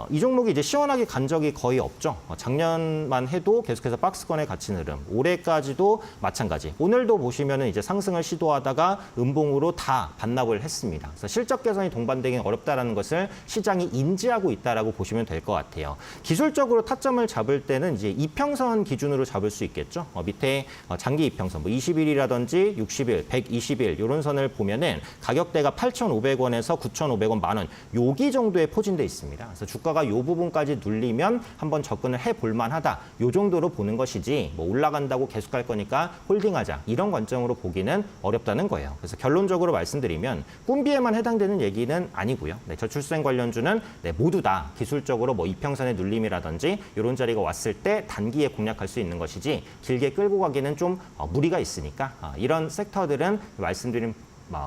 이 종목이 이제 시원하게 간 적이 거의 없죠. 작년만 해도 계속해서 박스권에 갇힌 흐름. 올해까지도 마찬가지. 오늘도 보시면은 이제 상승을 시도하다가 음봉으로 다 반납을 했습니다. 그래서 실적 개선이 동반되기 어렵다라는 것을 시장이 인지하고 있다라고 보시면 될 것 같아요. 기술적으로 타점을 잡을 때는 이제 이평선 기준으로 잡을 수 있겠죠. 밑에 장기 이평선, 뭐 20일이라든지 60일, 120일 이런 선을 보면은 가격대가 8,500원에서 9,500원, 만 원. 여기 정도에 포진돼 있습니다. 그래서 주가가 이 부분까지 눌리면 한번 접근을 해볼 만하다. 이 정도로 보는 것이지 뭐 올라간다고 계속 할 거니까 홀딩하자. 이런 관점으로 보기는 어렵다는 거예요. 그래서 결론적으로 말씀드리면 꿈비에만 해당되는 얘기는 아니고요. 저출생 관련주는 모두 다 기술적으로 뭐 이평선의 눌림이라든지 이런 자리가 왔을 때 단기에 공략할 수 있는 것이지 길게 끌고 가기는 좀 무리가 있으니까 이런 섹터들은 말씀드린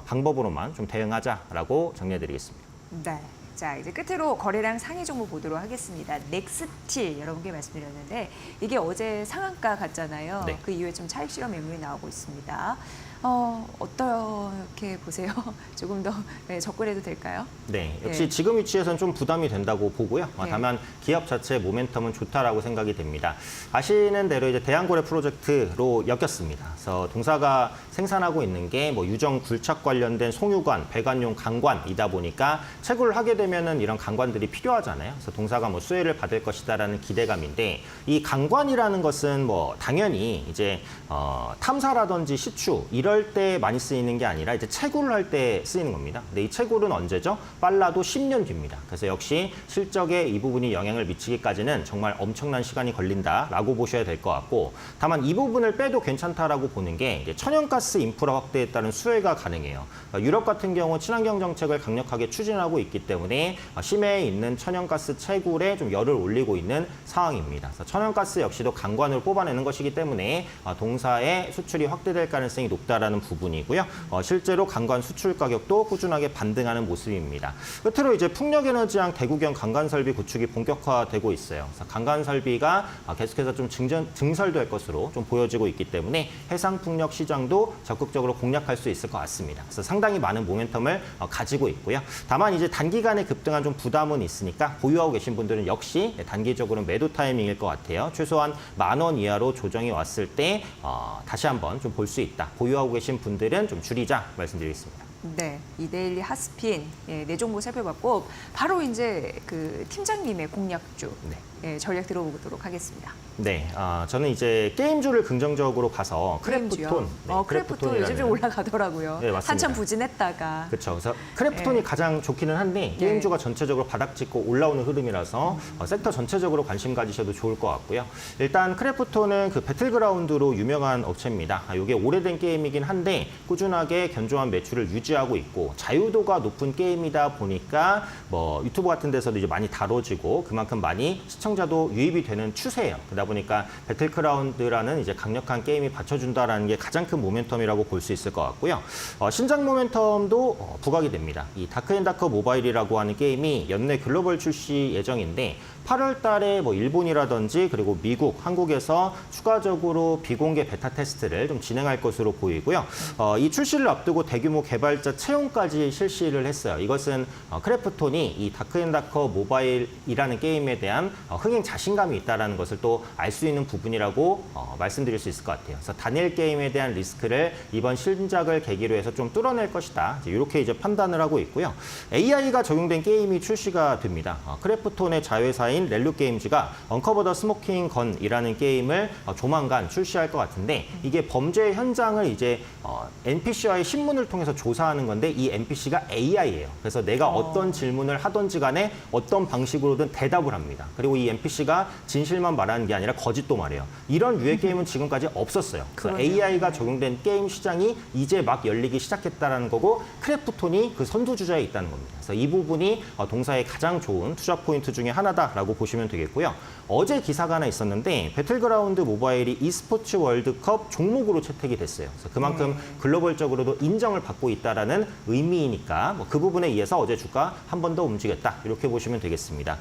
방법으로만 좀 대응하자라고 정리해드리겠습니다. 네. 자, 이제 끝으로 거래량 상위 종목 보도록 하겠습니다. 넥스틸 여러분께 말씀드렸는데 이게 어제 상한가 갔잖아요. 네. 그 이후에 좀 차익 실험 매물이 나오고 있습니다. 어떻게 보세요? 조금 더 접근해도 될까요? 네, 역시 지금 위치에서는 좀 부담이 된다고 보고요. 다만 기업 자체의 모멘텀은 좋다라고 생각이 됩니다. 아시는 대로 이제 대한고래 프로젝트로 엮였습니다. 그래서 동사가 생산하고 있는 게 뭐 유정 굴착 관련된 송유관, 배관용 강관이다 보니까 채굴을 하게 되면은 이런 강관들이 필요하잖아요. 그래서 동사가 뭐 수혜를 받을 것이다라는 기대감인데 이 강관이라는 것은 뭐 당연히 이제 탐사라든지 시추 이런 이럴 때 많이 쓰이는 게 아니라 이제 채굴을 할 때 쓰이는 겁니다. 근데 이 채굴은 언제죠? 빨라도 10년 뒤입니다. 그래서 역시 실적에 이 부분이 영향을 미치기까지는 정말 엄청난 시간이 걸린다라고 보셔야 될 것 같고, 다만 이 부분을 빼도 괜찮다라고 보는 게 이제 천연가스 인프라 확대에 따른 수혜가 가능해요. 그러니까 유럽 같은 경우 친환경 정책을 강력하게 추진하고 있기 때문에 심해에 있는 천연가스 채굴에 좀 열을 올리고 있는 상황입니다. 그래서 천연가스 역시도 강관으로 뽑아내는 것이기 때문에 동사의 수출이 확대될 가능성이 높다라는 부분이고요. 실제로 강관 수출 가격도 꾸준하게 반등하는 모습입니다. 끝으로 이제 풍력에너지항 대구경 강관 설비 구축이 본격화되고 있어요. 그래서 강관 설비가 계속해서 좀 증설될 것으로 좀 보여지고 있기 때문에 해상 풍력 시장도 적극적으로 공략할 수 있을 것 같습니다. 그래서 상당히 많은 모멘텀을 가지고 있고요. 다만 이제 단기간에 급등한 좀 부담은 있으니까 보유하고 계신 분들은 역시 단기적으로 매도 타이밍일 것 같아요. 최소한 10,000원 이하로 조정이 왔을 때 다시 한번 좀 볼 수 있다. 보유하고 계신 분들은 좀 줄이자 말씀드리겠습니다. 네, 이데일리 핫스핀 네 종목 살펴봤고 바로 이제 그 팀장님의 공략주 전략 들어보도록 하겠습니다. 네, 저는 이제 게임주를 긍정적으로 봐서 크래프톤. 크래프톤 요즘 좀 올라가더라고요. 네, 맞습니다. 한참 부진했다가. 그렇죠. 그래서 크래프톤이 가장 좋기는 한데 게임주가 전체적으로 바닥찍고 올라오는 흐름이라서 섹터 전체적으로 관심 가지셔도 좋을 것 같고요. 일단 크래프톤은 그 배틀그라운드로 유명한 업체입니다. 이게 오래된 게임이긴 한데 꾸준하게 견조한 매출을 유지하고 있고 자유도가 높은 게임이다 보니까 뭐 유튜브 같은 데서도 이제 많이 다뤄지고 그만큼 많이 시청자도 유입이 되는 추세예요. 그러다 보니까 배틀그라운드라는 이제 강력한 게임이 받쳐준다라는 게 가장 큰 모멘텀이라고 볼 수 있을 것 같고요. 신작 모멘텀도 부각이 됩니다. 이 다크앤다크 모바일이라고 하는 게임이 연내 글로벌 출시 예정인데 8월 달에 뭐 일본이라든지 그리고 미국, 한국에서 추가적으로 비공개 베타 테스트를 좀 진행할 것으로 보이고요. 이 출시를 앞두고 대규모 개발자 채용까지 실시를 했어요. 이것은 크래프톤이 이 다크앤다커 모바일이라는 게임에 대한 흥행 자신감이 있다는 것을 또 알 수 있는 부분이라고 말씀드릴 수 있을 것 같아요. 그래서 단일 게임에 대한 리스크를 이번 신작을 계기로 해서 좀 뚫어낼 것이다. 이렇게 이제 판단을 하고 있고요. AI가 적용된 게임이 출시가 됩니다. 크래프톤의 자회사인 렐루게임즈가 언커버 더 스모킹 건이라는 게임을 조만간 출시할 것 같은데 이게 범죄 현장을 이제 NPC와의 신문을 통해서 조사하는 건데 이 NPC가 AI예요. 그래서 내가 어떤 질문을 하든지 간에 어떤 방식으로든 대답을 합니다. 그리고 이 NPC가 진실만 말하는 게 아니라 거짓도 말해요. 이런 류의 게임은 지금까지 없었어요. 그래서 AI가 적용된 게임 시장이 이제 막 열리기 시작했다는 거고 크래프톤이 그 선두주자에 있다는 겁니다. 그래서 이 부분이 동사의 가장 좋은 투자 포인트 중에 하나다라고 보시면 되겠고요. 어제 기사가 하나 있었는데 배틀그라운드 모바일이 e스포츠 월드컵 종목으로 채택이 됐어요. 그래서 그만큼 글로벌적으로도 인정을 받고 있다라는 의미이니까 그 부분에 의해서 어제 주가 한 번 더 움직였다. 이렇게 보시면 되겠습니다.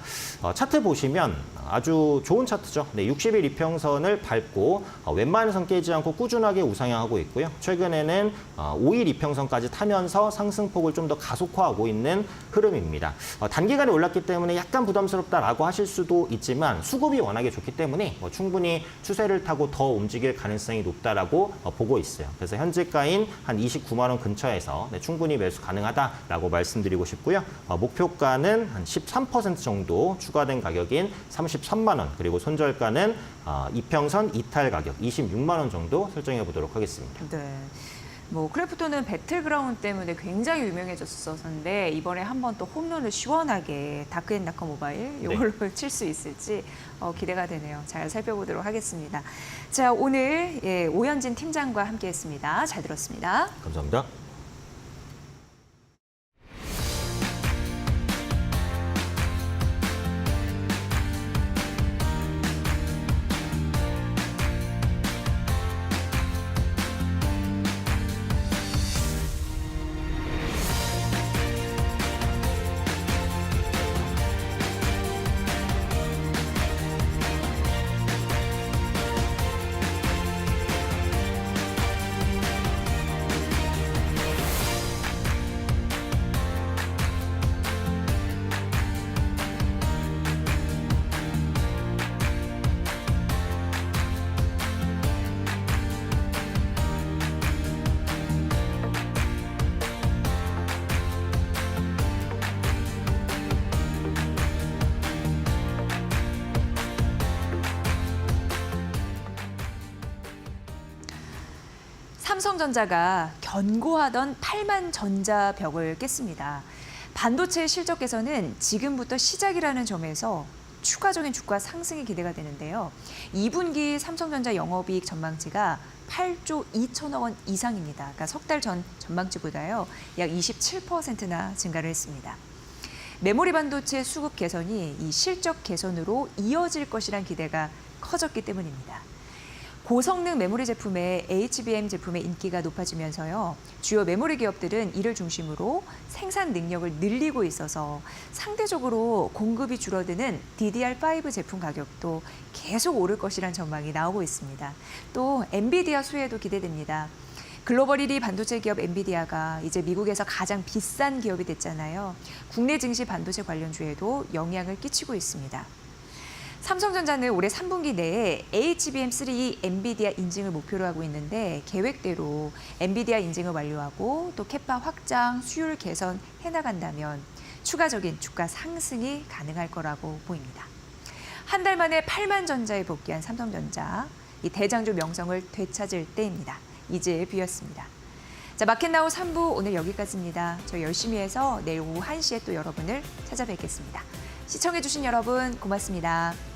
차트 보시면 아주 좋은 차트죠. 60일 이평선을 밟고 웬만한 선 깨지 않고 꾸준하게 우상향하고 있고요. 최근에는 5일 이평선까지 타면서 상승폭을 좀 더 가속화하고 있는 흐름입니다. 단기간에 올랐기 때문에 약간 부담스럽다라고 하실 수도 있지만 수급이 워낙에 좋기 때문에 충분히 추세를 타고 더 움직일 가능성이 높다라고 보고 있어요. 그래서 현재가인 한 29만 원 근처에서 충분히 매수 가능하다라고 말씀드리고 싶고요. 목표가는 한 13% 정도 추가된 가격인 33만 원 그리고 손절가는 이평선 이탈 가격 26만 원 정도 설정해 보도록 하겠습니다. 네. 뭐 크래프톤은 배틀그라운드 때문에 굉장히 유명해졌었는데 이번에 한번 또 홈런을 시원하게 다크앤다커 모바일 이걸로 칠 수 있을지 기대가 되네요. 잘 살펴보도록 하겠습니다. 자, 오늘 오현진 팀장과 함께했습니다. 잘 들었습니다. 감사합니다. 삼성전자가 견고하던 8만 전자 벽을 깼습니다. 반도체 실적 개선은 지금부터 시작이라는 점에서 추가적인 주가 상승이 기대가 되는데요. 2분기 삼성전자 영업이익 전망치가 8조 2천억 원 이상입니다. 그러니까 석 달 전 전망치보다요. 약 27%나 증가를 했습니다. 메모리 반도체 수급 개선이 이 실적 개선으로 이어질 것이란 기대가 커졌기 때문입니다. 고성능 메모리 제품의 HBM 제품의 인기가 높아지면서요. 주요 메모리 기업들은 이를 중심으로 생산 능력을 늘리고 있어서 상대적으로 공급이 줄어드는 DDR5 제품 가격도 계속 오를 것이란 전망이 나오고 있습니다. 또 엔비디아 수혜도 기대됩니다. 글로벌 1위 반도체 기업 엔비디아가 이제 미국에서 가장 비싼 기업이 됐잖아요. 국내 증시 반도체 관련주에도 영향을 끼치고 있습니다. 삼성전자는 올해 3분기 내에 HBM3 엔비디아 인증을 목표로 하고 있는데 계획대로 엔비디아 인증을 완료하고 또 캐파 확장, 수율 개선 해나간다면 추가적인 주가 상승이 가능할 거라고 보입니다. 한 달 만에 8만 전자에 복귀한 삼성전자, 이 대장주 명성을 되찾을 때입니다. 이재비였습니다. 자, 마켓나우 3부 오늘 여기까지입니다. 저 열심히 해서 내일 오후 1시에 또 여러분을 찾아뵙겠습니다. 시청해주신 여러분 고맙습니다.